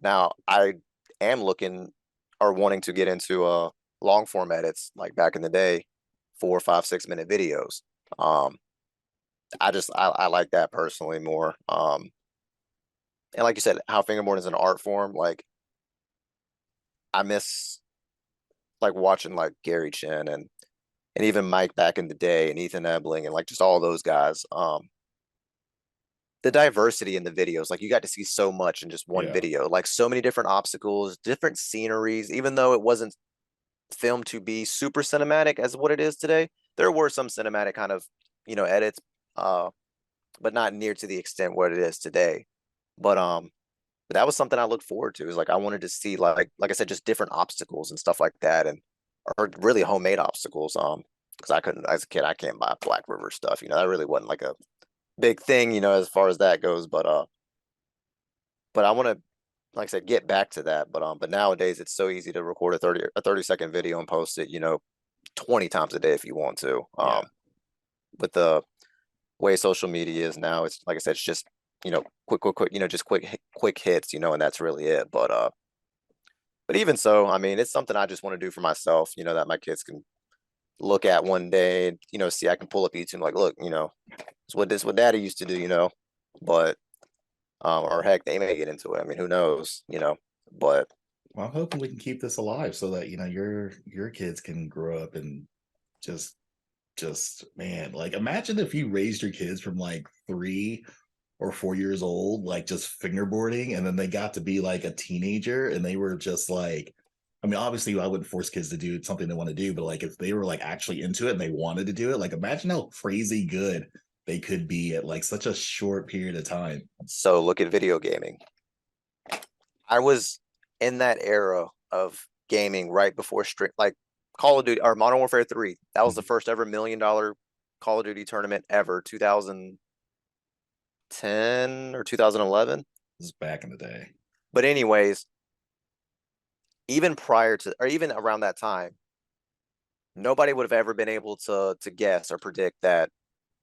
Now I am looking or wanting to get into long form edits like back in the day, 4, 5, 6 minute videos. Um, I like that personally more. And like you said, how fingerboard is an art form. Like I miss like watching like Gary Chin and even Mike back in the day and Ethan Ebling and like just all those guys. The diversity in the videos, like you got to see so much in just one yeah, video, like so many different obstacles, different sceneries, even though it wasn't filmed to be super cinematic as what it is today. There were some cinematic kind of, edits, uh, but not near to the extent what it is today. But that was something I looked forward to. Is like I wanted to see like I said, just different obstacles and stuff like that, and or really homemade obstacles. Because I couldn't as a kid, I can't buy Black River stuff. That really wasn't like a big thing, as far as that goes. But I want to, like I said, get back to that. But nowadays it's so easy to record a 30-second video and post it, 20 times a day if you want to. yeah. With the way social media is now, it's like I said, it's just quick, just quick hits, and that's really it. But even so, I mean, it's something I just want to do for myself, that my kids can look at one day and, see I can pull up YouTube like, look, it's what daddy used to do, but or heck, they may get into it. I mean, who knows, but Well, I'm hoping we can keep this alive so that your kids can grow up and just man, like imagine if you raised your kids from like 3 or 4 years old, like just fingerboarding, and then they got to be like a teenager and they were just like, I mean, obviously I wouldn't force kids to do something they want to do, but like if they were like actually into it and they wanted to do it, like imagine how crazy good they could be at like such a short period of time. so look at video gaming. I was in that era of gaming right before like Call of Duty or Modern Warfare 3. That was the first ever $1 million Call of Duty tournament ever, 2010 or 2011. This is back in the day. But anyways, even prior to or even around that time, nobody would have ever been able to guess or predict that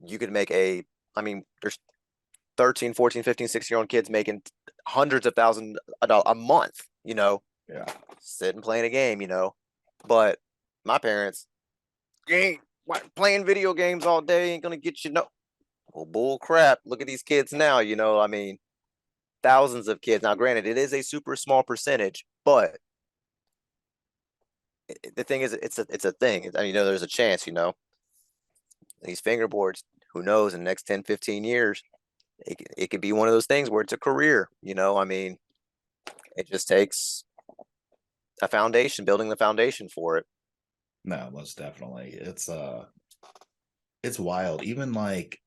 you could make I mean, there's 13, 14, 15, 16-year-old kids making hundreds of thousands of dollars a month, Yeah. sitting playing a game, But my parents ain't playing video games all day ain't gonna get you no. Well, bull crap. Look at these kids now, I mean, thousands of kids. Now, granted, it is a super small percentage, but the thing is, it's a thing. I mean, there's a chance, these fingerboards. Who knows? In the next 10, 15 years, it could be one of those things where it's a career. I mean, it just takes a foundation, building the foundation for it. No, most definitely. It's it's wild. Even like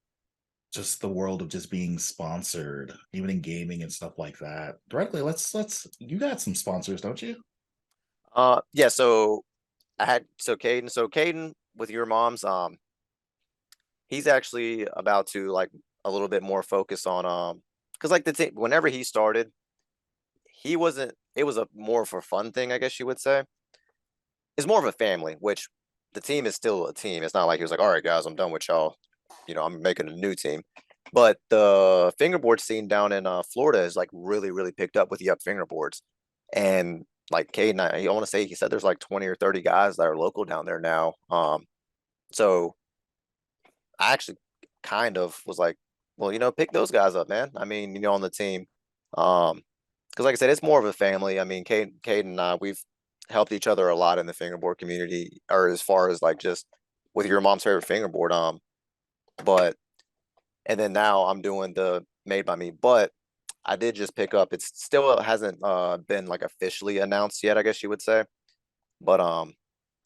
just the world of just being sponsored, even in gaming and stuff like that. Directly, let's you got some sponsors, don't you? Yeah, so Caden with your mom's, he's actually about to like a little bit more focus on because like whenever he started, he wasn't it was a more of a fun thing, I guess you would say. It's more of a family, which the team is still a team. It's not like he was like, all right, guys, I'm done with y'all. I'm making a new team. But the fingerboard scene down in Florida is like really, really picked up with the up fingerboards. And like Caden, I want to say he said there's like 20 or 30 guys that are local down there now. So I actually kind of was like, well, pick those guys up, man. I mean, on the team. Because like I said, it's more of a family. I mean, Caden and I, we've helped each other a lot in the fingerboard community, or as far as like just with your mom's favorite fingerboard. But and then now I'm doing the made by me, but I did just pick up. It's still hasn't been like officially announced yet, I guess you would say. But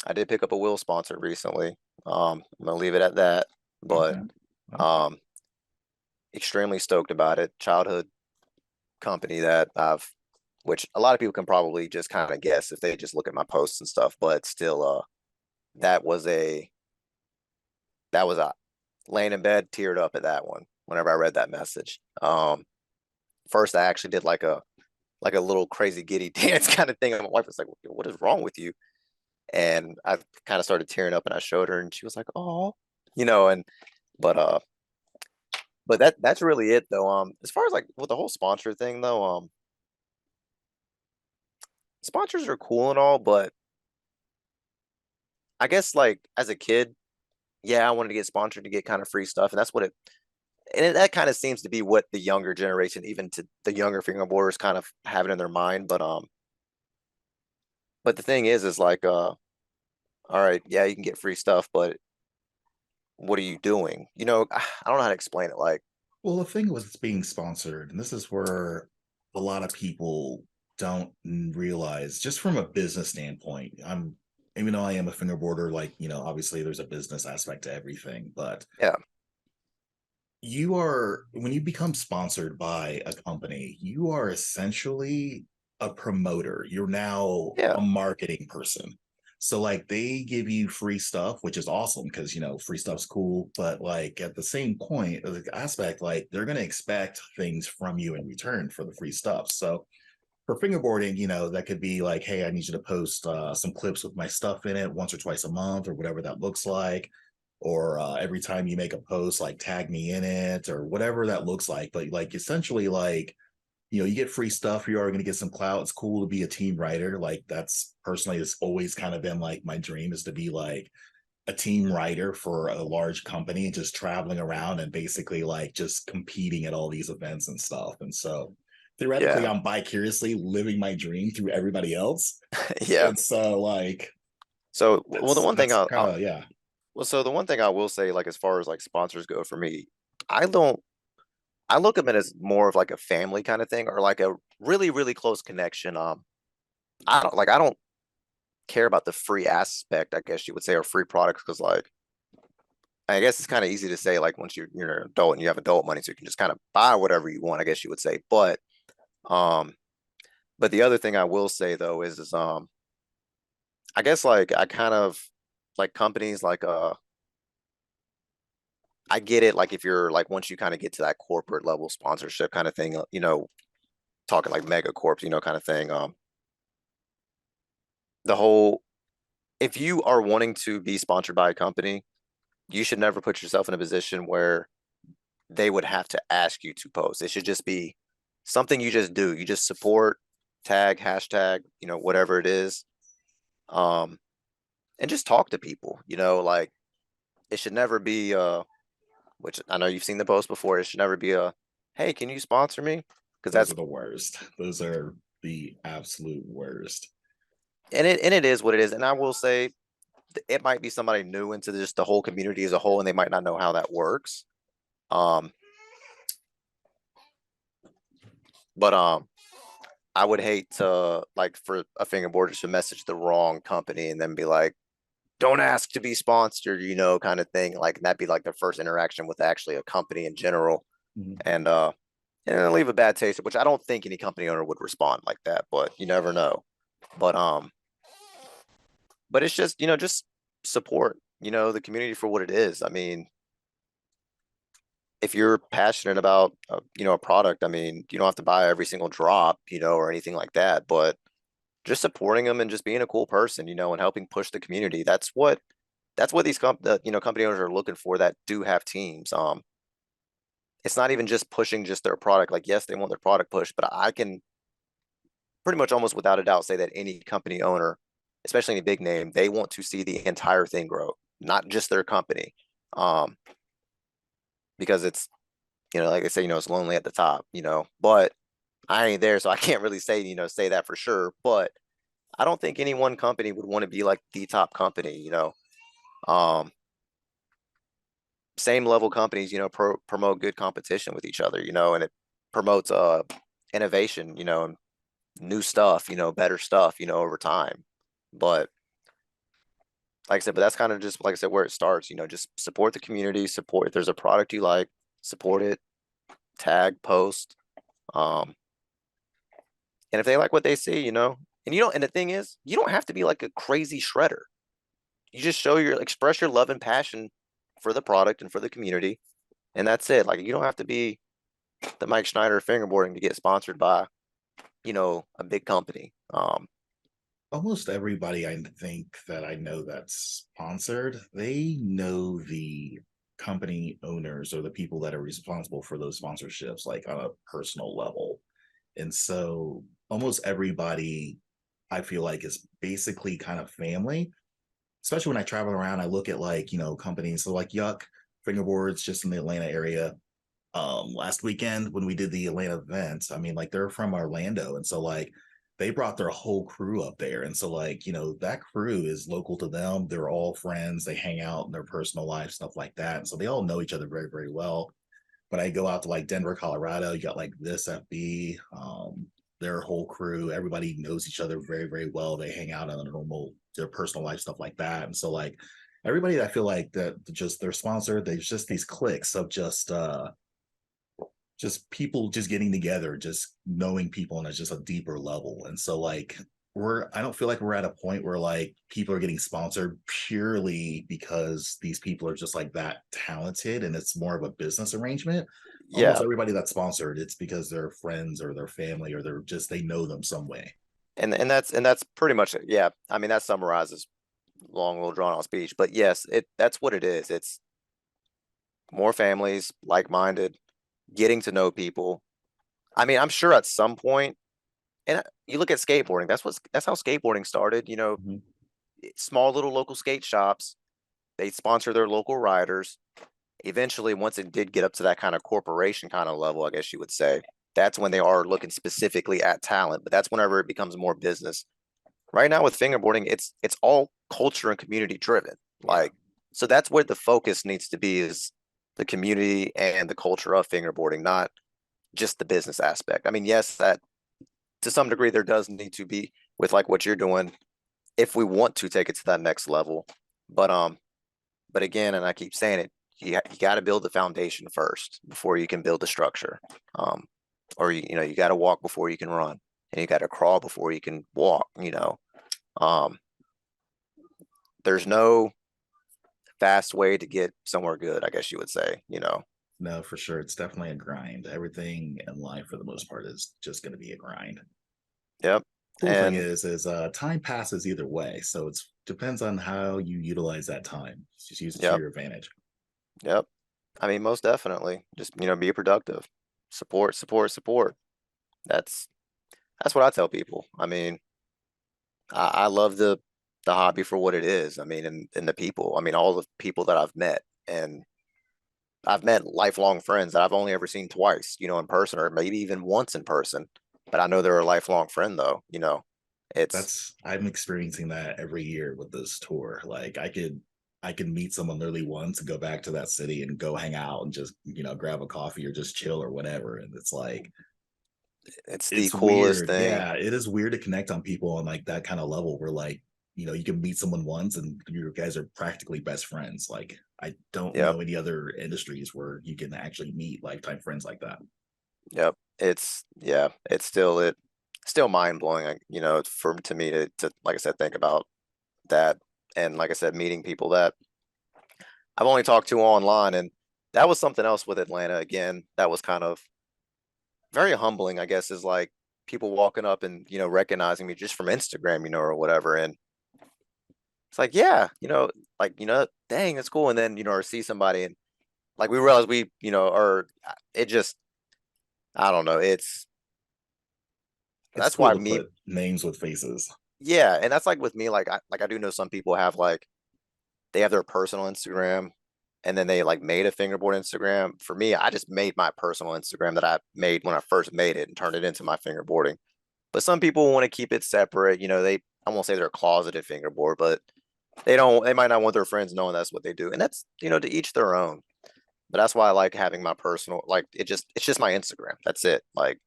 I did pick up a wheel sponsor recently. I'm gonna leave it at that. But Okay. Okay. um, extremely stoked about it. Childhood company that which a lot of people can probably just kind of guess if they just look at my posts and stuff. But still, that was a that was a laying in bed, teared up at that one whenever I read that message. First I actually did like a little crazy giddy dance kind of thing. And my wife was like, "What is wrong with you?" And I kind of started tearing up, and I showed her, and she was like, "Oh," and but that's really it though. As far as like with the whole sponsor thing though, sponsors are cool and all, but I guess like as a kid, yeah, I wanted to get sponsored to get kind of free stuff, and that kind of seems to be what the younger generation, even to the younger fingerboarders, kind of have it in their mind. But the thing is like, all right, yeah, you can get free stuff, but what are you doing? I don't know how to explain it. Like, Well, the thing was, it's being sponsored, and this is where a lot of people don't realize, just from a business standpoint. Even though I am a fingerboarder, like, obviously there's a business aspect to everything, but yeah, when you become sponsored by a company, you are essentially a promoter. You're now yeah, a marketing person. So like they give you free stuff, which is awesome because free stuff's cool, but like at the same point, the aspect, like they're gonna expect things from you in return for the free stuff. So for fingerboarding, that could be like, hey, I need you to post some clips with my stuff in it once or twice a month or whatever that looks like. Or every time you make a post, like tag me in it or whatever that looks like. But like essentially, like, you get free stuff. You're going to get some clout. It's cool to be a team writer. Like that's personally, it's always kind of been like my dream is to be like a team writer for a large company, just traveling around and basically like just competing at all these events and stuff. And so theoretically, yeah, I'm vicariously living my dream through everybody else. yeah. And so like So, well, the one thing that's kind of, yeah. so the one thing I will say, like as far as like sponsors go for me, I don't, I look at it as more of like a family kind of thing, or like a really, really close connection. I don't care about the free aspect, I guess you would say, or free products, because like I guess it's kind of easy to say like once you're an adult and you have adult money, so you can just kind of buy whatever you want, I guess you would say. Um, but the other thing I will say though is I guess like I kind of like companies like I get it, like if you're like once you kind of get to that corporate level sponsorship kind of thing, talking like mega corps, kind of thing. The whole if you are wanting to be sponsored by a company, you should never put yourself in a position where they would have to ask you to post. It should just be something you just do. You just support, tag, hashtag, whatever it is. Um, and just talk to people, like it should never be which I know you've seen the post before, it should never be hey, can you sponsor me? Because Those that's are the worst. Those are the absolute worst. and it is what it is. And I will say it might be somebody new into just the whole community as a whole, and they might not know how that works. Um, but I would hate to like for a fingerboarder to message the wrong company and then be like, don't ask to be sponsored, kind of thing. Like that'd be like the first interaction with actually a company in general. Mhm. And it'll leave a bad taste, which I don't think any company owner would respond like that, but you never know. But it's just, just support, the community for what it is. I mean, if you're passionate about a product, I mean, you don't have to buy every single drop, or anything like that, but just supporting them and just being a cool person, and helping push the community. That's what these company owners are looking for that do have teams. It's not even just pushing just their product. Like, yes, they want their product pushed, but I can pretty much almost without a doubt say that any company owner, especially any big name, they want to see the entire thing grow, not just their company. Um, because it's, like I say, it's lonely at the top, but I ain't there, so I can't really say, say that for sure. But I don't think any one company would want to be like the top company, Um, same level companies, promote good competition with each other, and it promotes innovation, and new stuff, better stuff, over time. But like I said, but that's kind of just like I said, where it starts, just support the community, support if there's a product you like, support it, tag, post. Um, and if they like what they see, and and the thing is, you don't have to be like a crazy shredder. You just express your love and passion for the product and for the community. And that's it. Like you don't have to be the Mike Schneider fingerboarding to get sponsored by, a big company. Almost everybody I think that I know that's sponsored, they know the company owners or the people that are responsible for those sponsorships, like on a personal level. And so almost everybody I feel like is basically kind of family. Especially when I travel around, I look at like, companies. So like Yuck, Fingerboards just in the Atlanta area. Last weekend when we did the Atlanta event, I mean, like they're from Orlando. And so like they brought their whole crew up there. And so like, that crew is local to them. They're all friends. They hang out in their personal life, stuff like that. And so they all know each other very, very well. When I go out to like Denver, Colorado, you got like this FB, their whole crew, everybody knows each other very, very well. They hang out on their personal life, stuff like that. And so like everybody that I feel like that just they're sponsored, there's just these cliques of just people just getting together, just knowing people on a just a deeper level. And so like I don't feel like we're at a point where like people are getting sponsored purely because these people are just like that talented and it's more of a business arrangement. Almost Yeah. everybody that's sponsored, it's because they're friends or their family or they know them some way. And that's pretty much it. Yeah. I mean, that summarizes long, little drawn out speech, but yes, that's what it is. It's more families, like-minded, getting to know people. I mean, I'm sure at some point, and you look at skateboarding, that's how skateboarding started, Mhm. small little local skate shops, they sponsor their local riders. Eventually, once it did get up to that kind of corporation kind of level, I guess you would say, that's when they are looking specifically at talent, but that's whenever it becomes more business. Right now with fingerboarding, it's all culture and community driven. Yeah. Like, so that's where the focus needs to be is the community and the culture of fingerboarding, not just the business aspect. I mean, yes, that to some degree there does need to be with like what you're doing if we want to take it to that next level. But but again, and I keep saying it, you got to build the foundation first before you can build the structure. Um, or you got to walk before you can run, and you got to crawl before you can walk. Um, there's no fast way to get somewhere good, I guess you would say. No, for sure. It's definitely a grind. Everything in life for the most part is just going to be a grind. Yep. Cool thing And is time passes either way. So it's depends on how you utilize that time. Just use it to yep, your advantage. yep. I mean, most definitely. Just be productive. Support, support, support. That's that's what I tell people. I mean, I love the hobby for what it is. I mean, and the people. I mean, all the people that I've met, and I've met lifelong friends that I've only ever seen twice, in person, or maybe even once in person. But I know they're a lifelong friend, though. It's I'm experiencing that every year with this tour. Like I could meet someone literally once and go back to that city and go hang out and just, grab a coffee or just chill or whatever. And it's like it's the it's coolest weird. thing. Yeah, it is weird to connect on people on like that kind of level where like you can meet someone once and you guys are practically best friends. Like I don't Yep. know any other industries where you can actually meet lifetime friends like that. Yep. It's still mind blowing. For to me to like I said, think about that, and like I said, meeting people that I've only talked to online, and that was something else with Atlanta. Again, that was kind of very humbling, I guess, is like people walking up and recognizing me just from Instagram, or whatever, and it's like, yeah, like dang, that's cool, and then or see somebody and like we realize we or it just I don't know, It's that's cool why to me put names with faces. yeah, and that's like with me, like I do know some people have like they have their personal Instagram and then they like made a fingerboard Instagram. For me, I just made my personal Instagram that I made when I first made it and turned it into my fingerboarding. But some people want to keep it separate. I won't say they're a closeted fingerboard, but they might not want their friends knowing that's what they do. And that's, to each their own. But that's why I like having my personal, like it's just my Instagram. That's it. Like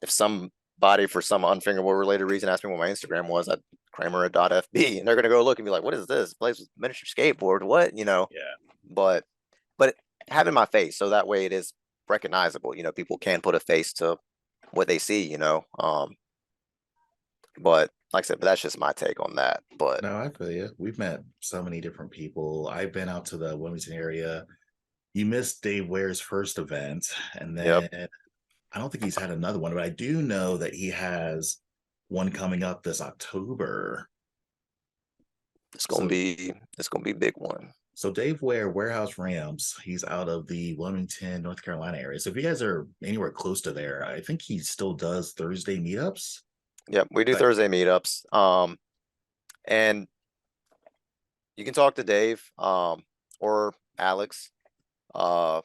if somebody for some unfingerboard related reason asked me what my Instagram was, I'd Cramer.fb, and they're gonna go look and be like, "What is this? Plays with miniature skateboard? What?" Yeah. But having my face so that way it is recognizable. People can put a face to what they see. But like I said, but that's just my take on that. But No, I feel you. We've met so many different people. I've been out to the Wilmington area. You missed Dave Ware's first event, and yep, then I don't think he's had another one, but I do know that he has one coming up this October. So it's gonna be a big one. so Dave Ware, Warehouse Rams, he's out of the Wilmington, North Carolina area. So if you guys are anywhere close to there, I think he still does Thursday meetups. Yep, we do Like, Thursday meetups. And you can talk to Dave, or Alex. Uh,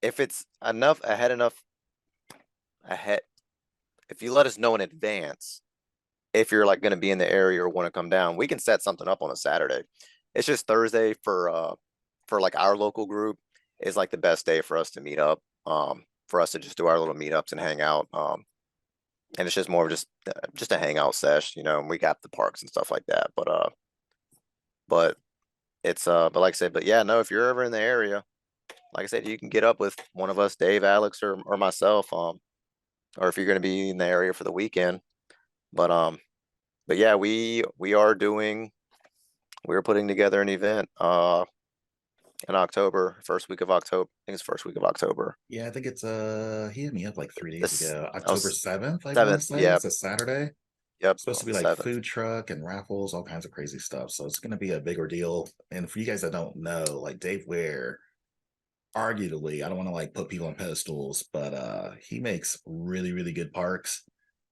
if it's enough ahead, if you let us know in advance, if you're like going to be in the area or want to come down, we can set something up on a Saturday. It's just Thursday for like our local group is like the best day for us to meet up. For us to just do our little meetups and hang out. And it's just more of just a hangout sesh, and we got the parks and stuff like that. But but like I said, but yeah, no, if you're ever in the area, like I said, you can get up with one of us, Dave, Alex, or myself, or if you're going to be in the area for the weekend. But yeah, we're putting together an event in October, first week of October. I think it's first week of October. yeah, I think it's he hit me up like 3 days This ago. oh, October 7th, I want to 7th. say. Yep, It's a Saturday. yep, Supposed to be like 7th. food truck and raffles, all kinds of crazy stuff. So it's gonna be a big ordeal. And for you guys that don't know, like Dave Ware, arguably, I don't want to like put people on pedestals, but he makes really, really good parks.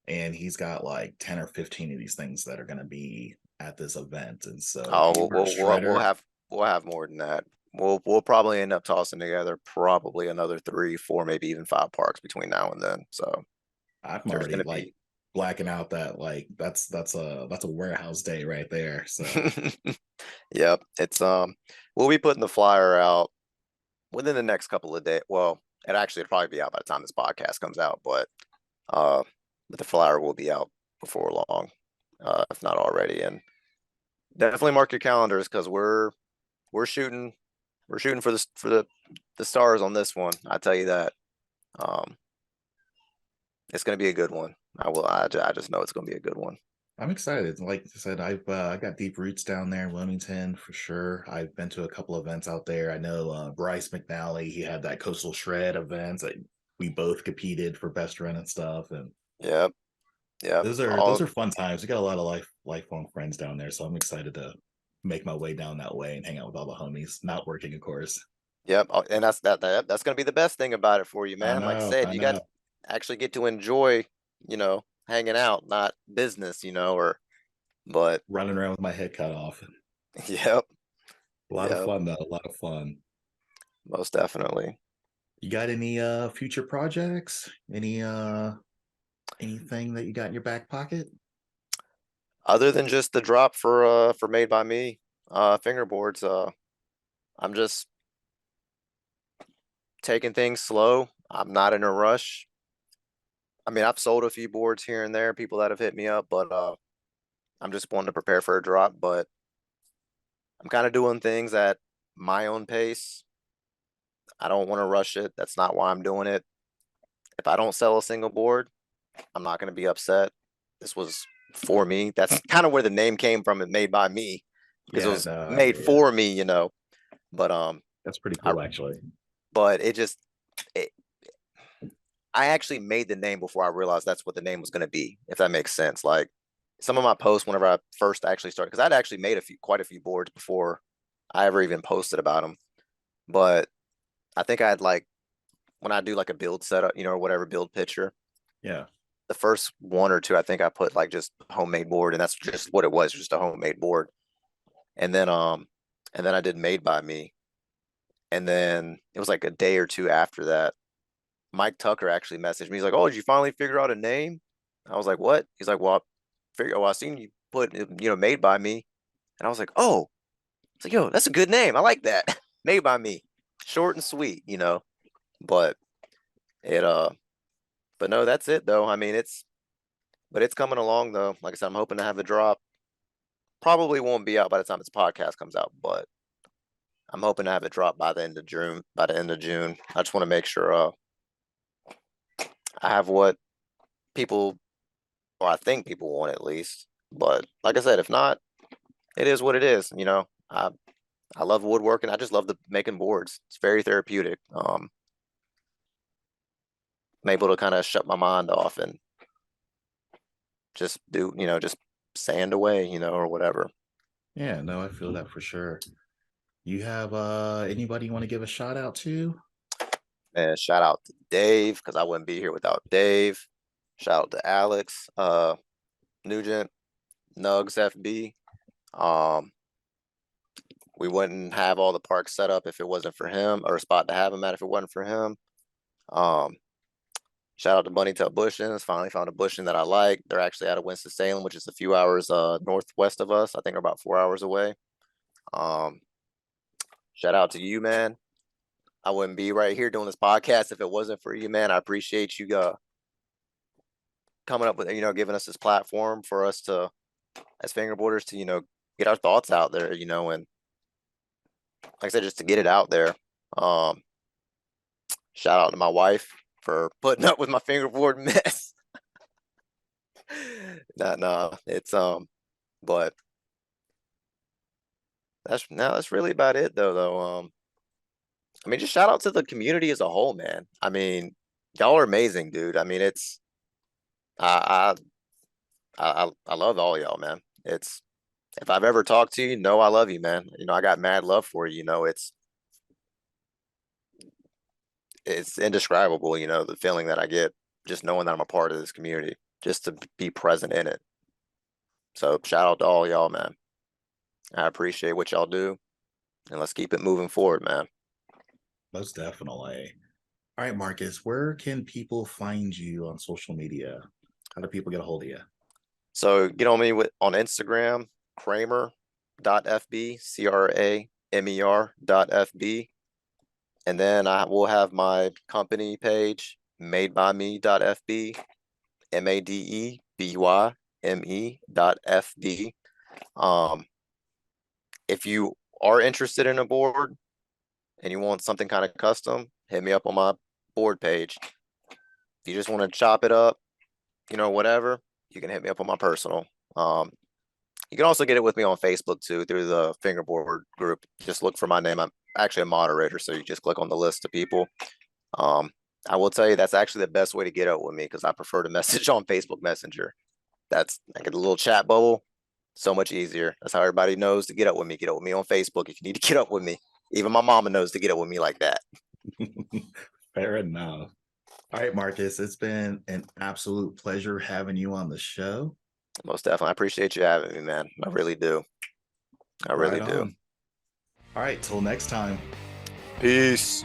And he's got like 10 or 15 of these things that are gonna be at this event. And so if Oh, you are a shredder, we'll have more than that. We'll probably end up tossing together probably another 3, 4, maybe even 5 parks between now and then. So I'm there's already gonna like be. blacking out that like that's a warehouse day right there. So Yep, we'll be putting the flyer out within the next couple of days. Well, it'll probably be out by the time this podcast comes out, uh, but the flyer will be out before long, if not already. And definitely mark your calendars because we're shooting for the stars on this one. I tell you that. Um, it's going to be a good one. I just know it's going to be a good one. I'm excited. Like I said, I got deep roots down there in Wilmington for sure. I've been to a couple events out there. I know Bryce McNally, he had that Coastal Shred events. We both competed for best run and stuff, and Yep, yep. those are fun times. We got a lot of lifelong friends down there, so I'm excited to make my way down that way and hang out with all the homies. Not working, of course. Yep, and that's going to be the best thing about it for you, I man. Like I know, said, I you got know. to actually get to enjoy, hanging out, not business, or but Running around with my head cut off. yep, A lot of yep, fun though. A lot of fun. most definitely. You got any future projects? Anything that you got in your back pocket? Other than just the drop for Made by Me fingerboards, I'm just taking things slow. I'm not in a rush. I mean, I've sold a few boards here and there, people that have hit me up, but I'm just wanting to prepare for a drop, but I'm kind of doing things at my own pace. I don't want to rush it. That's not why I'm doing it. If I don't sell a single board, I'm not going to be upset. This was for me. That's kind of where the name came from, and made by me, because it Yeah, was no, I made hear you. for me, But That's pretty I, cool, actually. but it, I actually made the name before I realized that's what the name was going to be, if that makes sense. Like some of my posts, whenever I first actually started, because I'd actually made quite a few boards before I ever even posted about them. But I think I had like, when I do like a build setup, or whatever build picture, Yeah. the first one or two, I think I put like just homemade board, and that's just what it was, just a homemade board. And then I did made by me. And then it was like a day or two after that, Mike Tucker actually messaged me. He's like, "Oh, did you finally figure out a name?" I was like, "What?" He's like, I seen you put, made by me." And I was like, "Oh," it's like, "Yo, that's a good name. I like that." Made by me. Short and sweet. But it but no, that's it though. I mean, it's coming along though. Like I said, I'm hoping to have the drop. Probably won't be out by the time this podcast comes out, but I'm hoping to have it drop by the end of June. By the end of June, I just want to make sure I have what people, or I think people want at least. But like I said, if not, it is what it is. I love woodworking. I just love the making boards. It's very therapeutic. I'm able to kind of shut my mind off and just just sand away, or whatever. Yeah, no, I feel that for sure. You have anybody you want to give a shout out to? And shout out to Dave, because I wouldn't be here without Dave. Shout out to Alex, Nugent, Nugs FB. Um, we wouldn't have all the parks set up if it wasn't for him, or a spot to have him at if it wasn't for him. Um, Shout out to Bunny Tail Bushings. Finally found a bushing that I like. They're actually out of Winston-Salem, which is a few hours northwest of us. I think we're about 4 hours away. Um, Shout out to you, man. I wouldn't be right here doing this podcast if it wasn't for you, man. I appreciate you coming up with, giving us this platform for us to, as fingerboarders, to, get our thoughts out there, and like I said, just to get it out there. Um, Shout out to my wife for putting up with my fingerboard mess. No, it's but that's really about it though. I mean, just shout out to the community as a whole, man. I mean, y'all are amazing, dude. I mean, I I love all y'all, man. It's If I've ever talked to you, I love you, man. I got mad love for you. It's indescribable. The feeling that I get just knowing that I'm a part of this community, just to be present in it. So shout out to all y'all, man. I appreciate what y'all do, and let's keep it moving forward, man. Most definitely. All right, Marcus, where can people find you on social media? How do people get a hold of you? So get on me on Instagram, Cramer.fb, CRAMER.fb. And then I will have my company page, madeby.me.fb, MADEBYME.fb. If you are interested in a board and you want something kind of custom, hit me up on my board page. If you just want to chop it up, whatever, you can hit me up on my personal. You can also get it with me on Facebook too, through the Fingerboard group. Just look for my name. I'm actually a moderator, so you just click on the list of people. I will tell you that's actually the best way to get out with me, because I prefer to message on Facebook Messenger. That's like a little chat bubble. So much easier. That's how everybody knows to get up with me. Get up with me on Facebook if you need to get up with me. Even my mama knows to get up with me like that. Fair enough. All right, Marcus, it's been an absolute pleasure having you on the show. Most definitely. I appreciate you having me, man. I really do. I really do. All right, till next time. Peace.